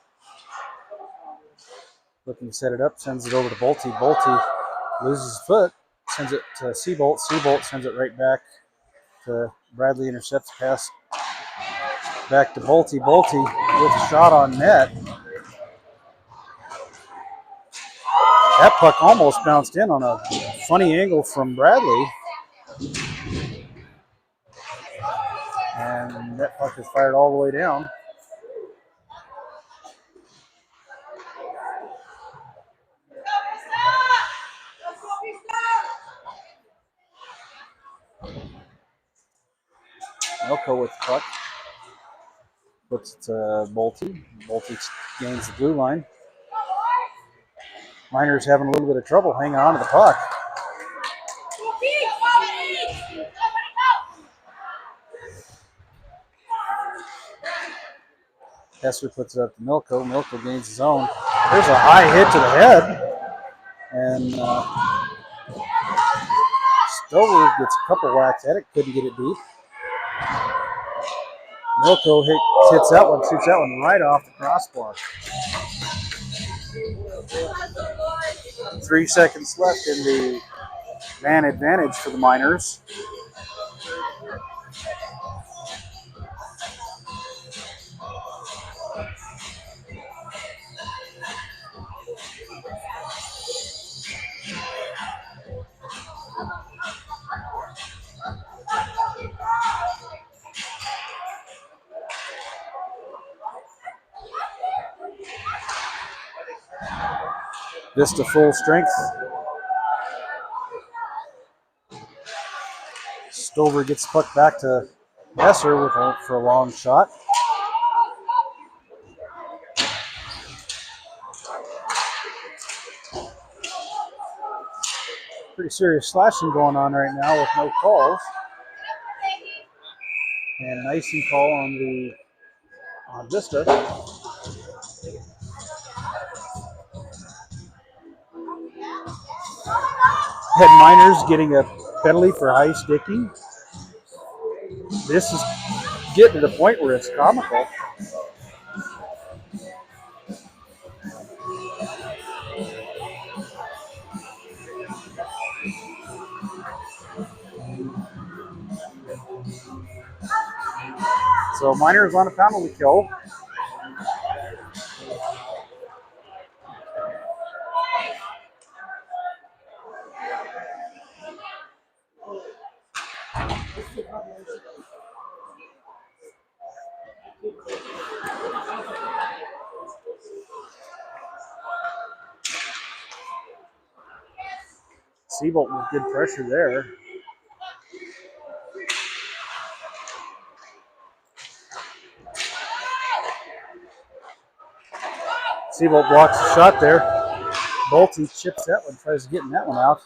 Speaker 1: Looking to set it up, sends it over to Bolte. Bolte loses his foot, sends it to Seabolt. Seabolt sends it right back to Bradley, intercepts the pass back to Bolte. Bolte with a shot on net. That puck almost bounced in on a funny angle from Bradley. And that puck is fired all the way down. Milko with the puck. Flips it to Bolte. Bolte gains the blue line. Miners having a little bit of trouble hanging on to the puck. Hester puts it up to Milko. Milko gains his own. There's a high hit to the head. And Stover gets a couple whacks at it. Couldn't get it deep. Milko hits that one, shoots that one right off the crossbar. 3 seconds left in the man advantage for the Miners. Vista full strength. Stover gets the puck back to Hesser for a long shot. Pretty serious slashing going on right now with no calls. And an icing call on Vista. Head Miners getting a penalty for high sticking. This is getting to the point where it's comical. So Miners on a penalty kill. Seabolt with good pressure there. Seabolt blocks the shot there. Bolte chips that one, tries getting that one out.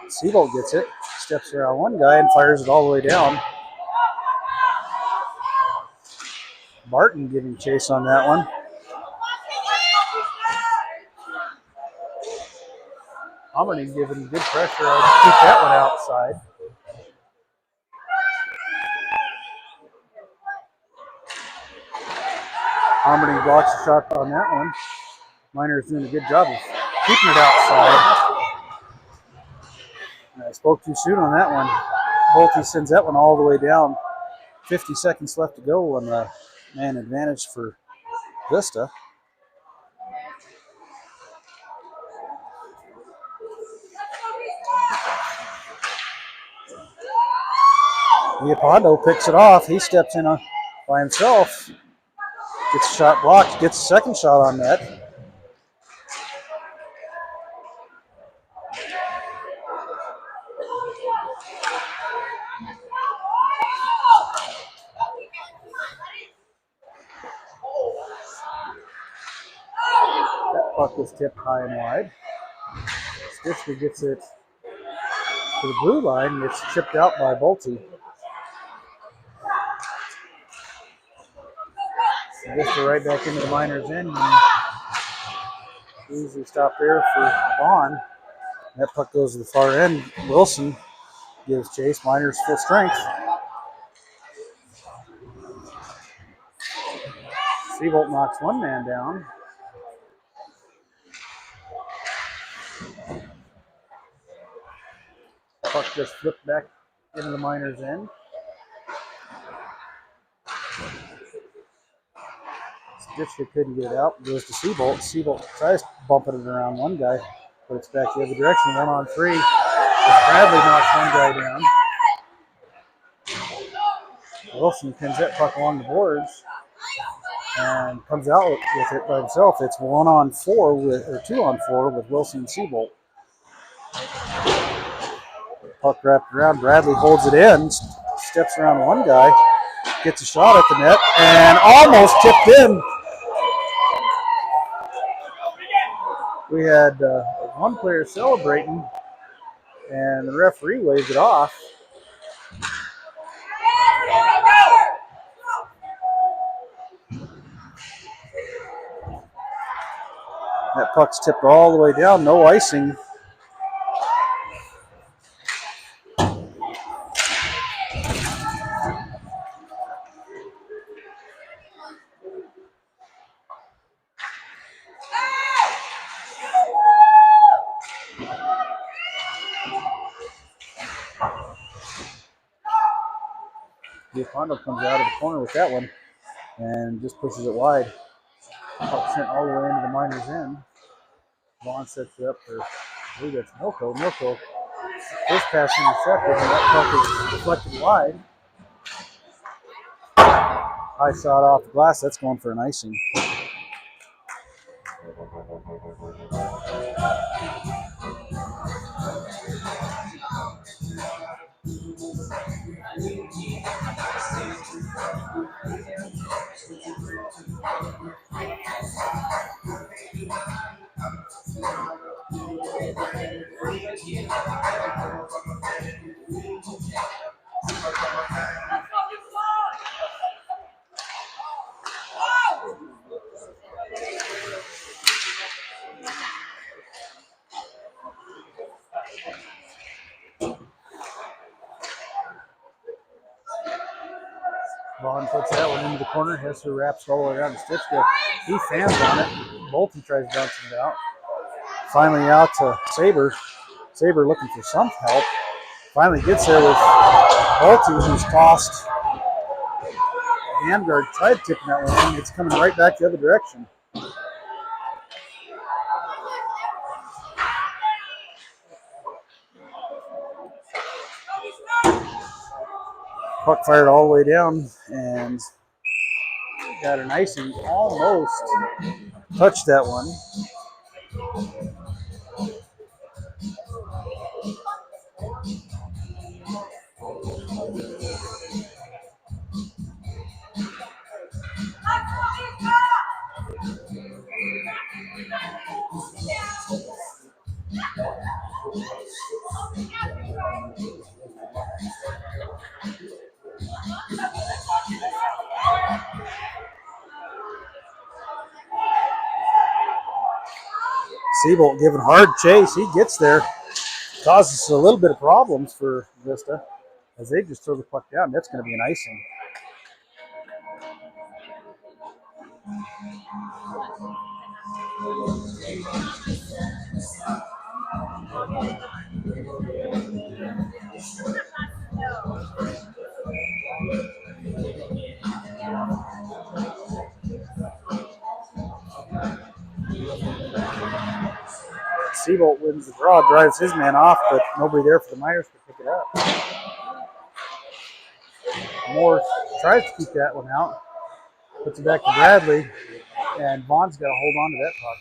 Speaker 1: Seabolt gets it, steps around one guy and fires it all the way down. Martin giving chase on that one. Hummerning giving good pressure to keep that one outside. Hummerning blocks the shot on that one. Miner's doing a good job of keeping it outside. And I spoke too soon on that one. Bolte sends that one all the way down. 50 seconds left to go on the man advantage for Vista. Leopoldo picks it off. He steps in by himself. Gets a shot blocked. Gets a second shot on net. That puck was tipped high and wide. Stitchler gets it to the blue line. It's chipped out by Bolte. Vista right back into the Miners' end. Easy stop there for Vaughn. That puck goes to the far end. Wilson gives chase. Miners full strength. Seabolt knocks one man down. Puck just flipped back into the Miners' end. Stitchler couldn't get it out. Goes to Seabolt. Seabolt tries bumping it around one guy, but it's back the other direction. 1-on-3. Bradley knocks one guy down. Wilson pins that puck along the boards and comes out with it by himself. It's 1-on-4 or 2-on-4 with Wilson and Seabolt. Puck wrapped around. Bradley holds it in, steps around one guy, gets a shot at the net, and almost tipped in. We had one player celebrating, and the referee waves it off. That puck's tipped all the way down, no icing. Leopoldo comes out of the corner with that one and just pushes it wide. Puck sent all the way into the Miners' end. Vaughn sets it up for, I believe that's Milko. Milko, his pass intercepted, and that puck is deflected wide. High shot off the glass. That's going for an icing. Vaughn puts that one into the corner. Hesser wraps all the way around the Stitchler. He fans on it. Bolte tries bouncing it out. Finally out to Saber. Saber looking for some help. Finally gets there with Bolte, who's tossed. Handguard tried tipping that one in. It's coming right back the other direction. Puck fired all the way down and got an icing. Almost touched that one. Siebold giving hard chase. He gets there. Causes a little bit of problems for Vista as they just throw the puck down. That's going to be an icing. Siebold wins the draw, drives his man off, but nobody there for the Miners to pick it up. Moore tries to keep that one out, puts it back to Bradley, and Vaughn's got to hold on to that puck.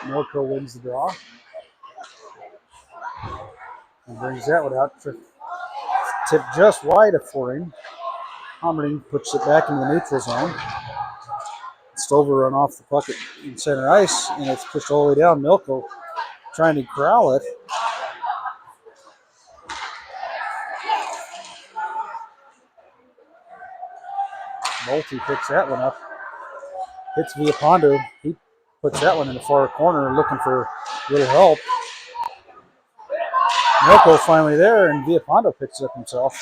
Speaker 1: Norco wins the draw and brings that one out. Tip just wide for him. Homerding puts it back into the neutral zone. Stover run off the puck in center ice, and it's pushed all the way down. Milko trying to corral it. Multi picks that one up. Hits Villapondo. He puts that one in the far corner looking for a little help. Milko finally there, and Villapondo picks it up himself.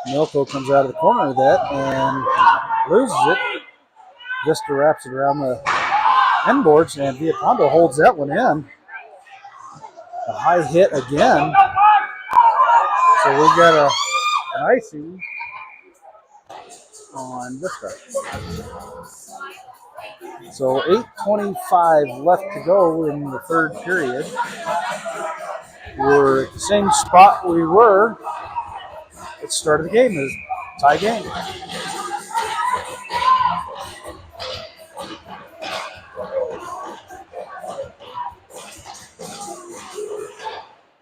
Speaker 1: Milko comes out of the corner of that and loses it. Vista wraps it around the end boards, and Villapondo holds that one in. A high hit again. So we've got an icing on Vista. So 8:25 left to go in the third period. We're at the same spot we were at the start of the game. Is tie game.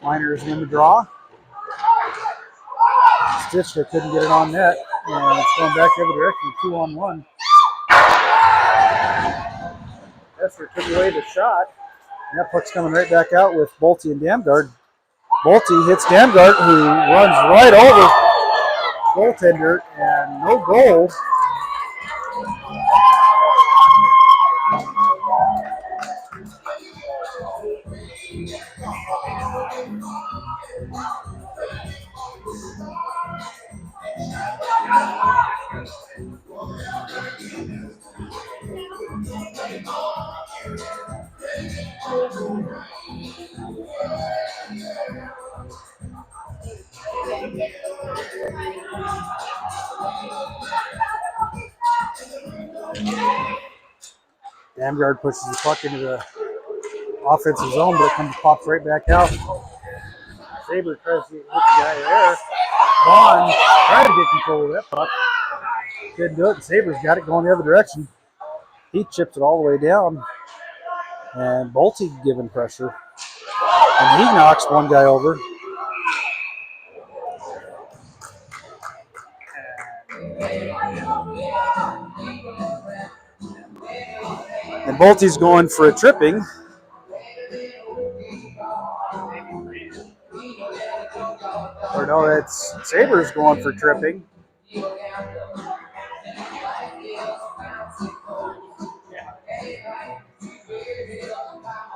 Speaker 1: Miners win the draw. Stitcher couldn't get it on net, and it's going back the other direction, 2-on-1. Esser took away the shot, and that puck's coming right back out with Bolte and Damgard. Bolte hits Damgard, who runs right over goaltender, and no goal. Damgard pushes the puck into the offensive zone, but it pops right back out. Saber tries to hit the guy there. Vaughn tried to get control of that puck. Couldn't do it, and Saber's got it going the other direction. He chips it all the way down, and Bolte giving pressure. And he knocks one guy over. And Bolte's going for a tripping. Or no, that's Saber's going for tripping.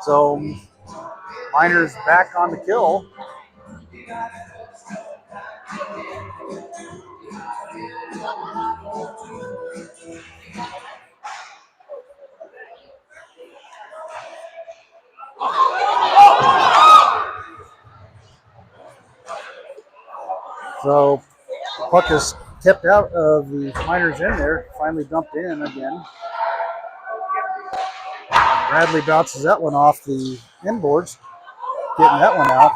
Speaker 1: So Miners back on the kill. So puck is kept out of the Miners in there, finally dumped in again. Bradley bounces that one off the inboards, getting that one out.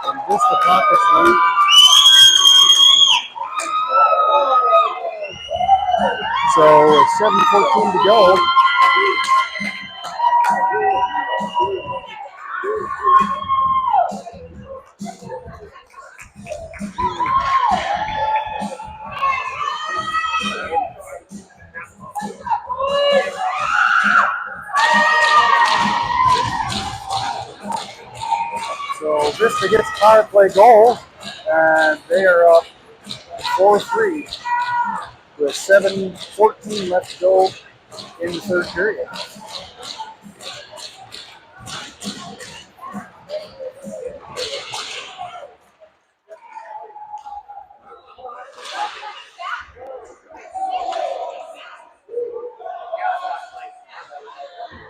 Speaker 1: And swing. So 7:14 to go. So Vista gets a power play goal, and they are up 4-3 with 7:14 left to go in the third period.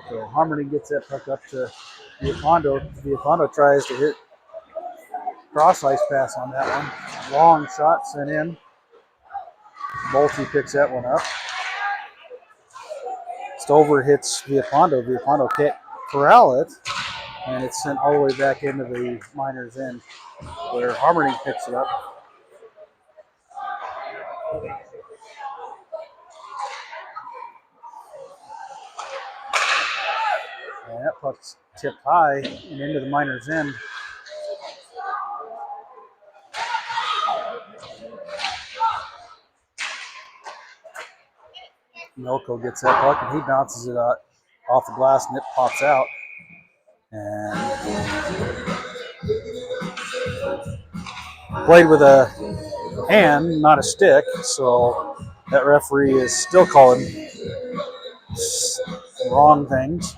Speaker 1: So Harmony gets that puck up to Viapondo. Viapondo tries to hit cross ice pass on that one. Long shot sent in. Bolte picks that one up. Stover hits Viapondo. Viapondo can't corral it, and it's sent all the way back into the Miners' end, where Harmony picks it up. And that puck's tipped high and into the Miners' end. Milko gets that puck and he bounces it out off the glass and it pops out. And played with a hand, not a stick, so that referee is still calling wrong things.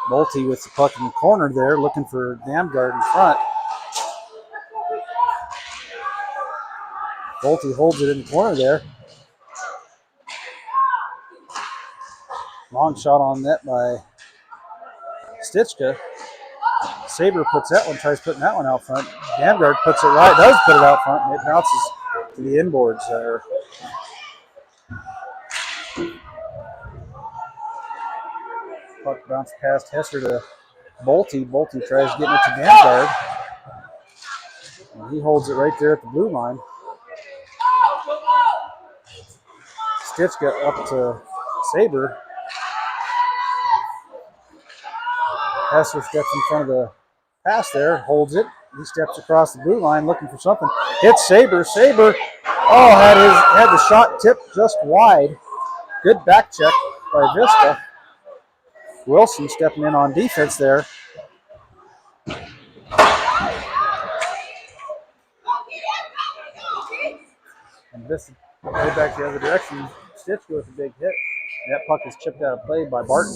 Speaker 1: Bolte with the puck in the corner there, looking for Damgard in front. Bolte holds it in the corner there. Long shot on net by Stitchka. Saber puts that one, tries putting that one out front. Damgard puts it right, does put it out front, and it bounces to the inboards there. Puck bounces past Hesser to Bolte. Bolte tries getting it to Damgard. And he holds it right there at the blue line. Stitchka up to Saber. Hesser steps in front of the pass there, holds it. He steps across the blue line looking for something. Hits Saber. Saber, had the shot tipped just wide. Good back check by Vista. Wilson stepping in on defense there. And Vista way back the other direction. Stitch with a big hit. That puck is chipped out of play by Barton.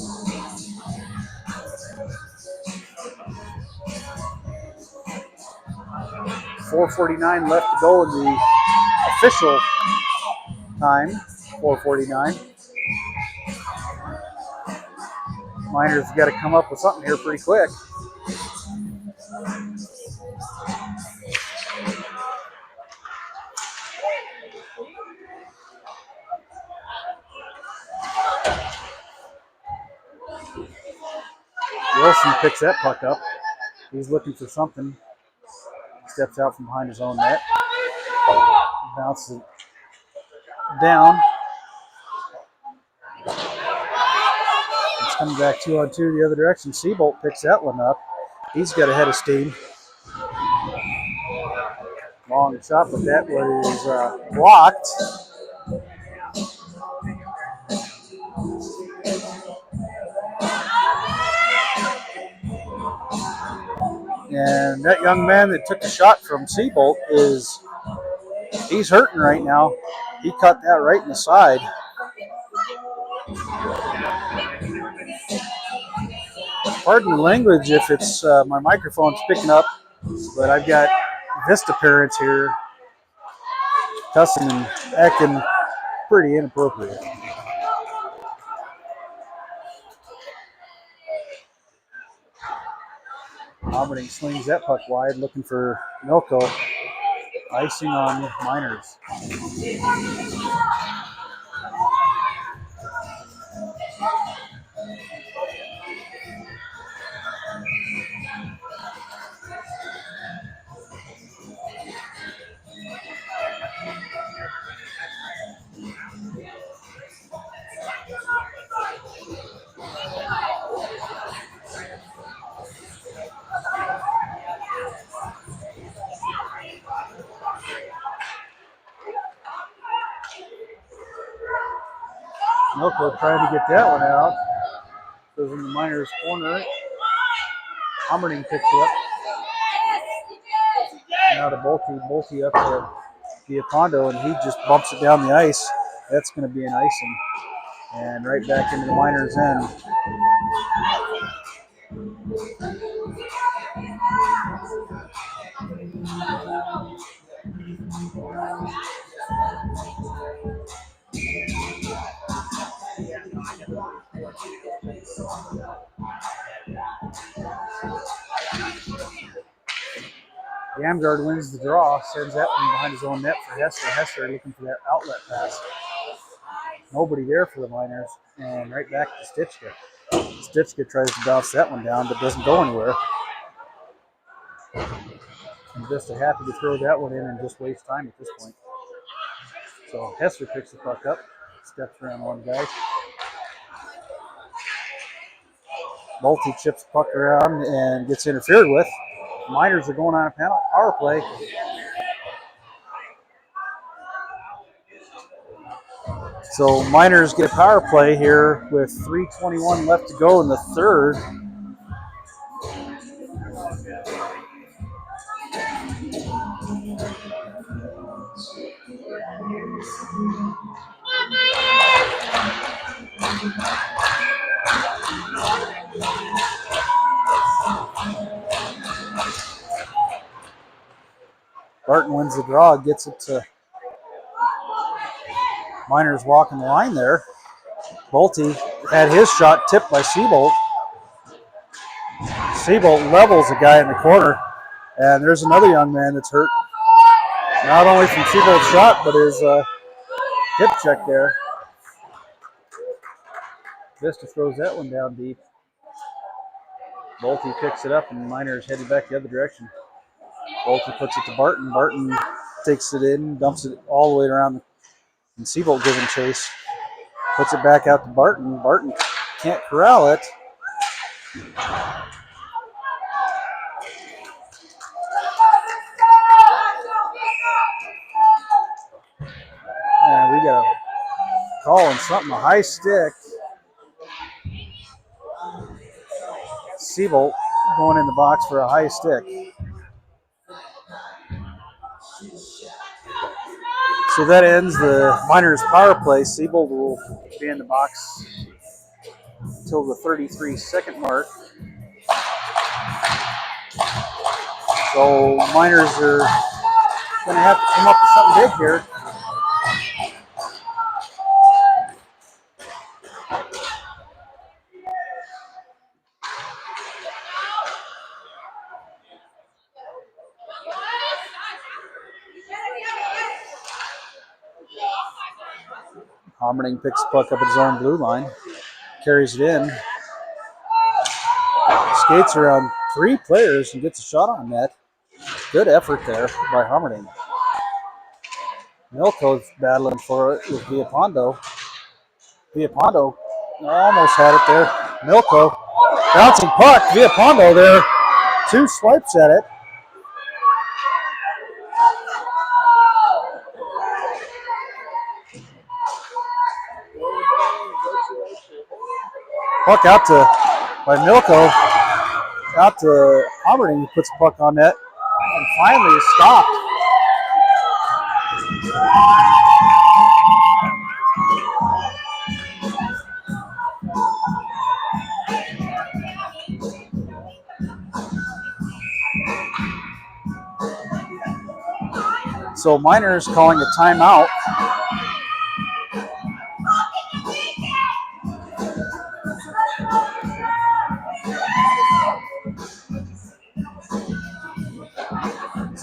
Speaker 1: .449 left to go in the official time. 4:49. Miners got to come up with something here pretty quick. Wilson picks that puck up. He's looking for something. Steps out from behind his own net. Bounces it down. It's coming back 2-on-2 the other direction. Seabolt picks that one up. He's got a head of steam. Long shot, but that was blocked. And that young man that took the shot from Seabolt he's hurting right now. He cut that right in the side. Pardon the language if it's my microphone's picking up, but I've got Vista parents here cussing and acting pretty inappropriate. Homerding slings that puck wide, looking for Milko. Icing on Miners. Milko trying to get that one out. Goes in the Miners' corner. Homerding picks it up. Now to Bolte up to Villapando, and he just bumps it down the ice. That's going to be an icing. And right back into the Miners' end. Yamgard wins the draw, sends that one behind his own net for Hester. Hester looking for that outlet pass. Nobody there for the Miners, and right back to Stitchka. Stitchka tries to bounce that one down, but doesn't go anywhere. And Vista happy to throw that one in and just waste time at this point. So Hester picks the puck up, steps around one guy. Bolte chips the puck around and gets interfered with. Miners are going on a power play. So Miners get a power play here with 3:21 left to go in the third. Barton wins the draw, gets it to Miners walking the line there. Bolte had his shot tipped by Seabolt. Seabolt levels a guy in the corner, and there's another young man that's hurt. Not only from Seabolt's shot, but his hip check there. Vista throws that one down deep. Bolte picks it up, and Miners headed back the other direction. Bolte puts it to Barton. Barton takes it in, dumps it all the way around, and Seabolt gives him chase. Puts it back out to Barton. Barton can't corral it. And we got a call on something, a high stick. Seabolt going in the box for a high stick. So that ends the Miners' power play. Seabolt will be in the box until the 33-second mark. So Miners are going to have to come up with something big here. Homerding picks the puck up at his own blue line, carries it in, skates around three players and gets a shot on net. Good effort there by Homerding. Milko's battling for it with Villapando. Villapando almost had it there. Milko bouncing puck. Villapando there. Two swipes at it. Puck out to by Milko. Out to Homerding, who puts the puck on net. And finally is stopped. So Miners calling a timeout.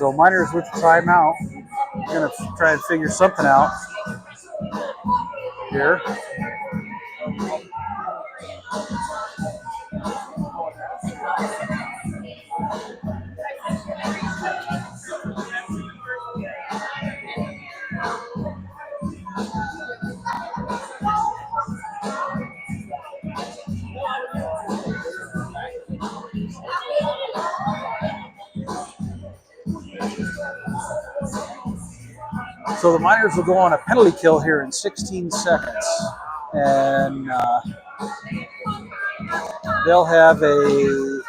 Speaker 1: So Miners with the timeout. Going to try and figure something out here. So the Miners will go on a penalty kill here in 16 seconds. And they'll have a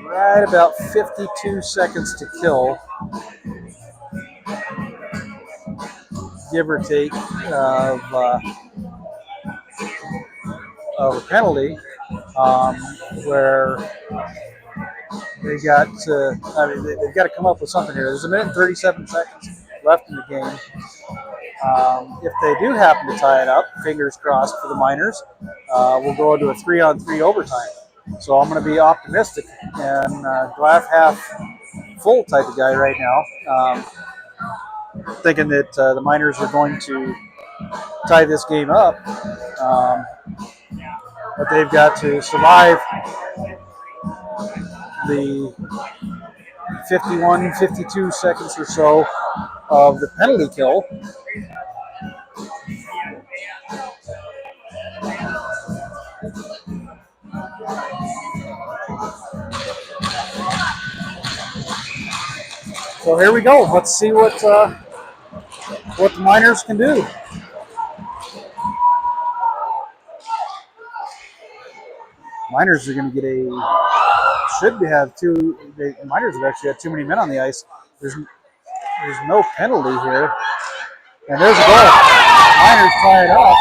Speaker 1: right about 52 seconds to kill, give or take, of a penalty, where they got to, they've got to come up with something here. There's a minute and 37 seconds left in the game. If they do happen to tie it up, fingers crossed for the Miners, we'll go into a 3-on-3 overtime. So I'm going to be optimistic and glass half full type of guy right now, thinking that the Miners are going to tie this game up. But they've got to survive the 51, 52 seconds or so of the penalty kill. So here we go. Let's see what the Miners can do. Miners are going to get Miners have actually had too many men on the ice. There's no penalty here. And there's a goal. Miners tie it up.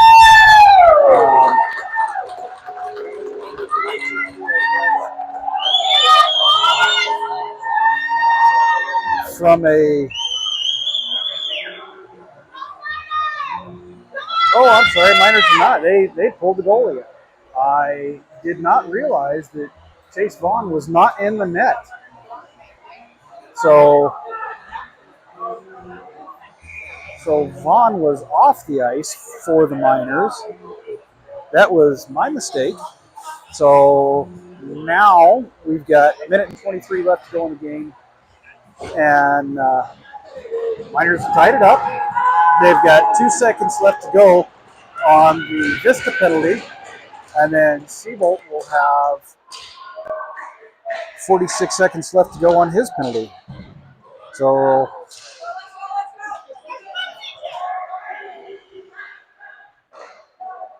Speaker 1: I'm sorry, Miners are not. They pulled the goalie. I did not realize that Chase Vaughn was not in the net. So Vaughn was off the ice for the Miners. That was my mistake. So now we've got a minute and 23 left to go in the game. And Miners tied it up. They've got 2 seconds left to go on the Vista penalty. And then Seabolt will have 46 seconds left to go on his penalty. So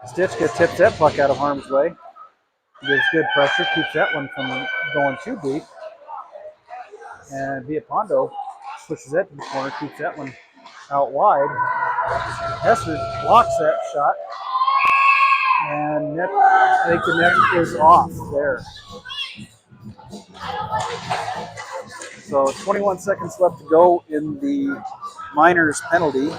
Speaker 1: Stitchka tips that puck out of harm's way. Gives good pressure, keeps that one from going too deep. And Villapondo pushes that to the corner, keeps that one out wide. Hester blocks that shot. And I think the net is off there. So 21 seconds left to go in the Miners penalty.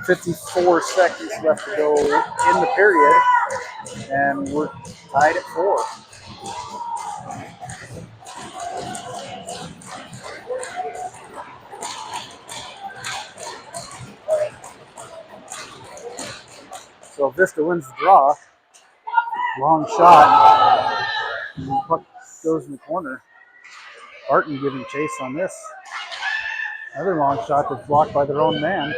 Speaker 1: 54 seconds left to go in the period. And we're tied at 4. So Vista wins the draw. Long shot. And the puck goes in the corner. Barton giving chase on this. Another long shot that's blocked by their own man.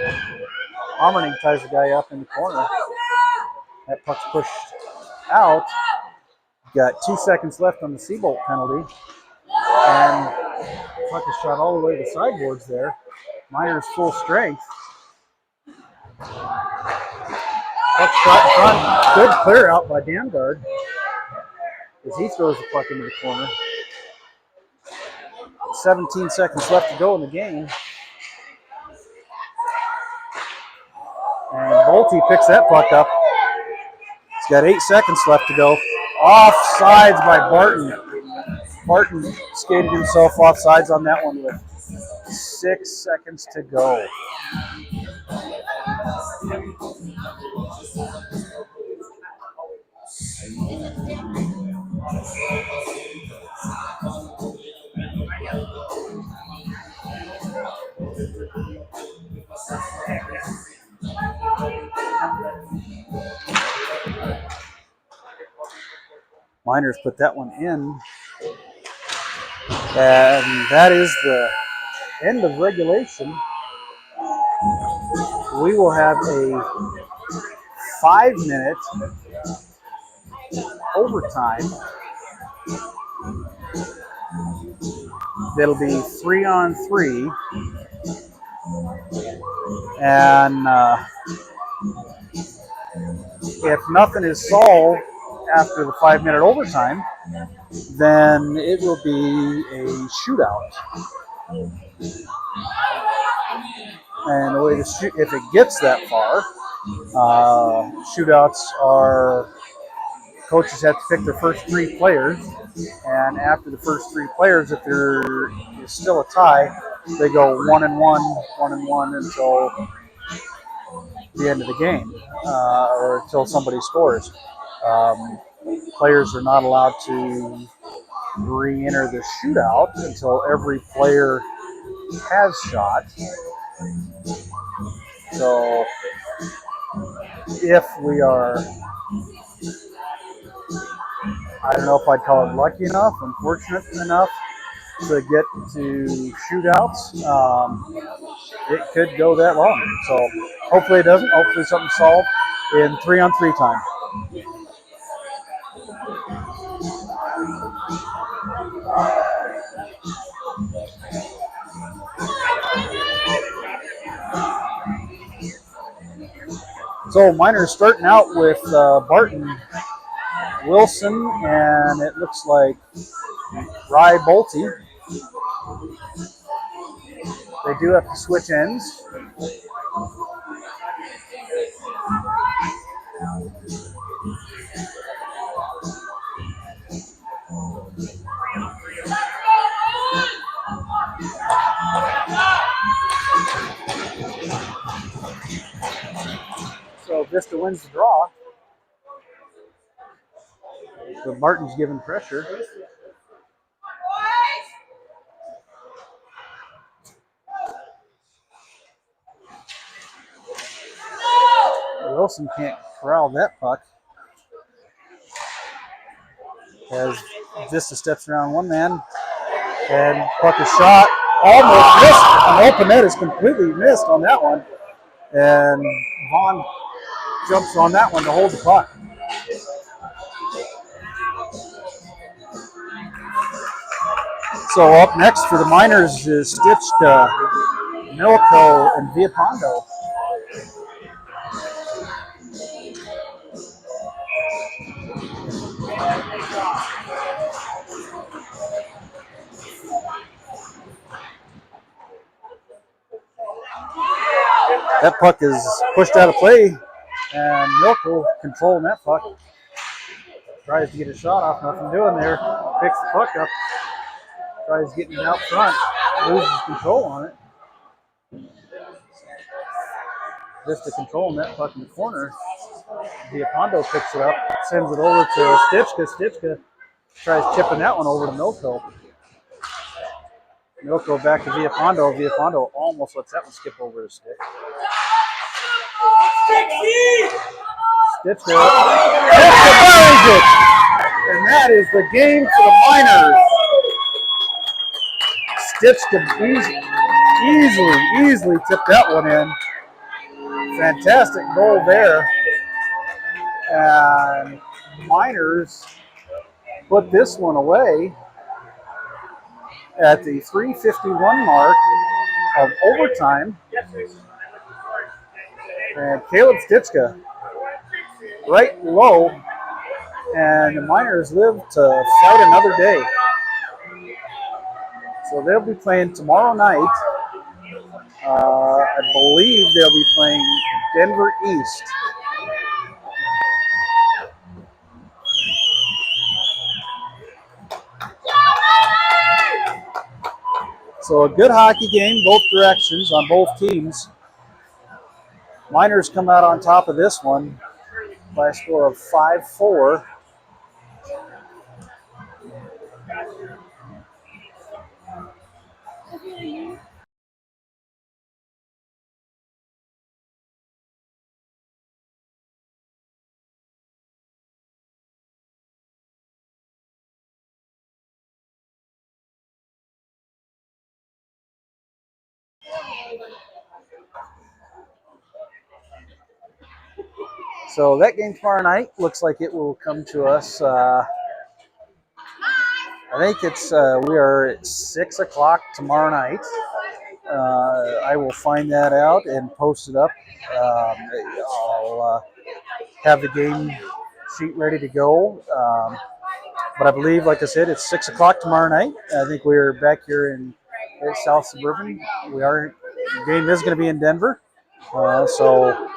Speaker 1: Hommerning ties the guy up in the corner. That puck's pushed out. Got 2 seconds left on the Seabolt penalty. And the puck is shot all the way to the sideboards there. Miners full strength. Puck shot in front. Good clear out by Damgard as he throws the puck into the corner. 17 seconds left to go in the game. And Bolte picks that puck up. He's got 8 seconds left to go. Offsides by Barton. Barton skated himself offsides on that one with 6 seconds to go. Miners put that one in. And that is the end of regulation. We will have a 5-minute overtime. That'll be 3-on-3. And if nothing is solved after the 5-minute overtime, then it will be a shootout. And the way to shoot, if it gets that far, shootouts are coaches have to pick their first 3 players, and after the first 3 players, if there is still a tie, they go 1-1, 1-1 until the end of the game, or until somebody scores. Players are not allowed to re-enter the shootout until every player has shot. So if we are, I don't know if I'd call it lucky enough, unfortunate enough to get to shootouts, it could go that long. So hopefully it doesn't. Hopefully something's solved in 3-on-3 time. So Miners starting out with Barton, Wilson, and it looks like Rye Bolte. They do have to switch ends. So Vista wins the draw. So Martin's giving pressure. Wilson can't corral that puck. As Vista steps around one man, and puck is shot. Almost missed. An open net is completely missed on that one. And Vaughn jumps on that one to hold the puck. So up next for the Miners is Stitchka, Milko, and Viapondo. That puck is pushed out of play, and Milko controlling that puck. Tries to get a shot off, nothing doing there. Picks the puck up, tries getting it out front, loses control on it. Vista controlling that puck in the corner. Viapondo picks it up, sends it over to Stitchka. Stitchka tries chipping that one over to Milko. Milko back to Viapondo. Viapondo almost lets that one skip over his stick. Stitchka buries it, and that is the game for the Miners. Stitchka easily tipped that one in. Fantastic goal there, and Miners put this one away at the 3:51 mark of overtime. And Caleb Stitchka right low, and the Miners live to fight another day. So they'll be playing tomorrow night. I believe they'll be playing Denver East. So a good hockey game, both directions on both teams. Miners come out on top of this one by a score of 5-4. So that game tomorrow night looks like it will come to us. I think it's we are at 6 o'clock tomorrow night. I will find that out and post it up. I'll have the game sheet ready to go. But I believe, like I said, it's 6 o'clock tomorrow night. I think we're back here in South Suburban. The game is going to be in Denver. So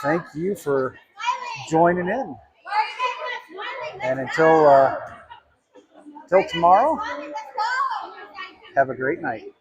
Speaker 1: thank you for joining in. And until tomorrow, have a great night.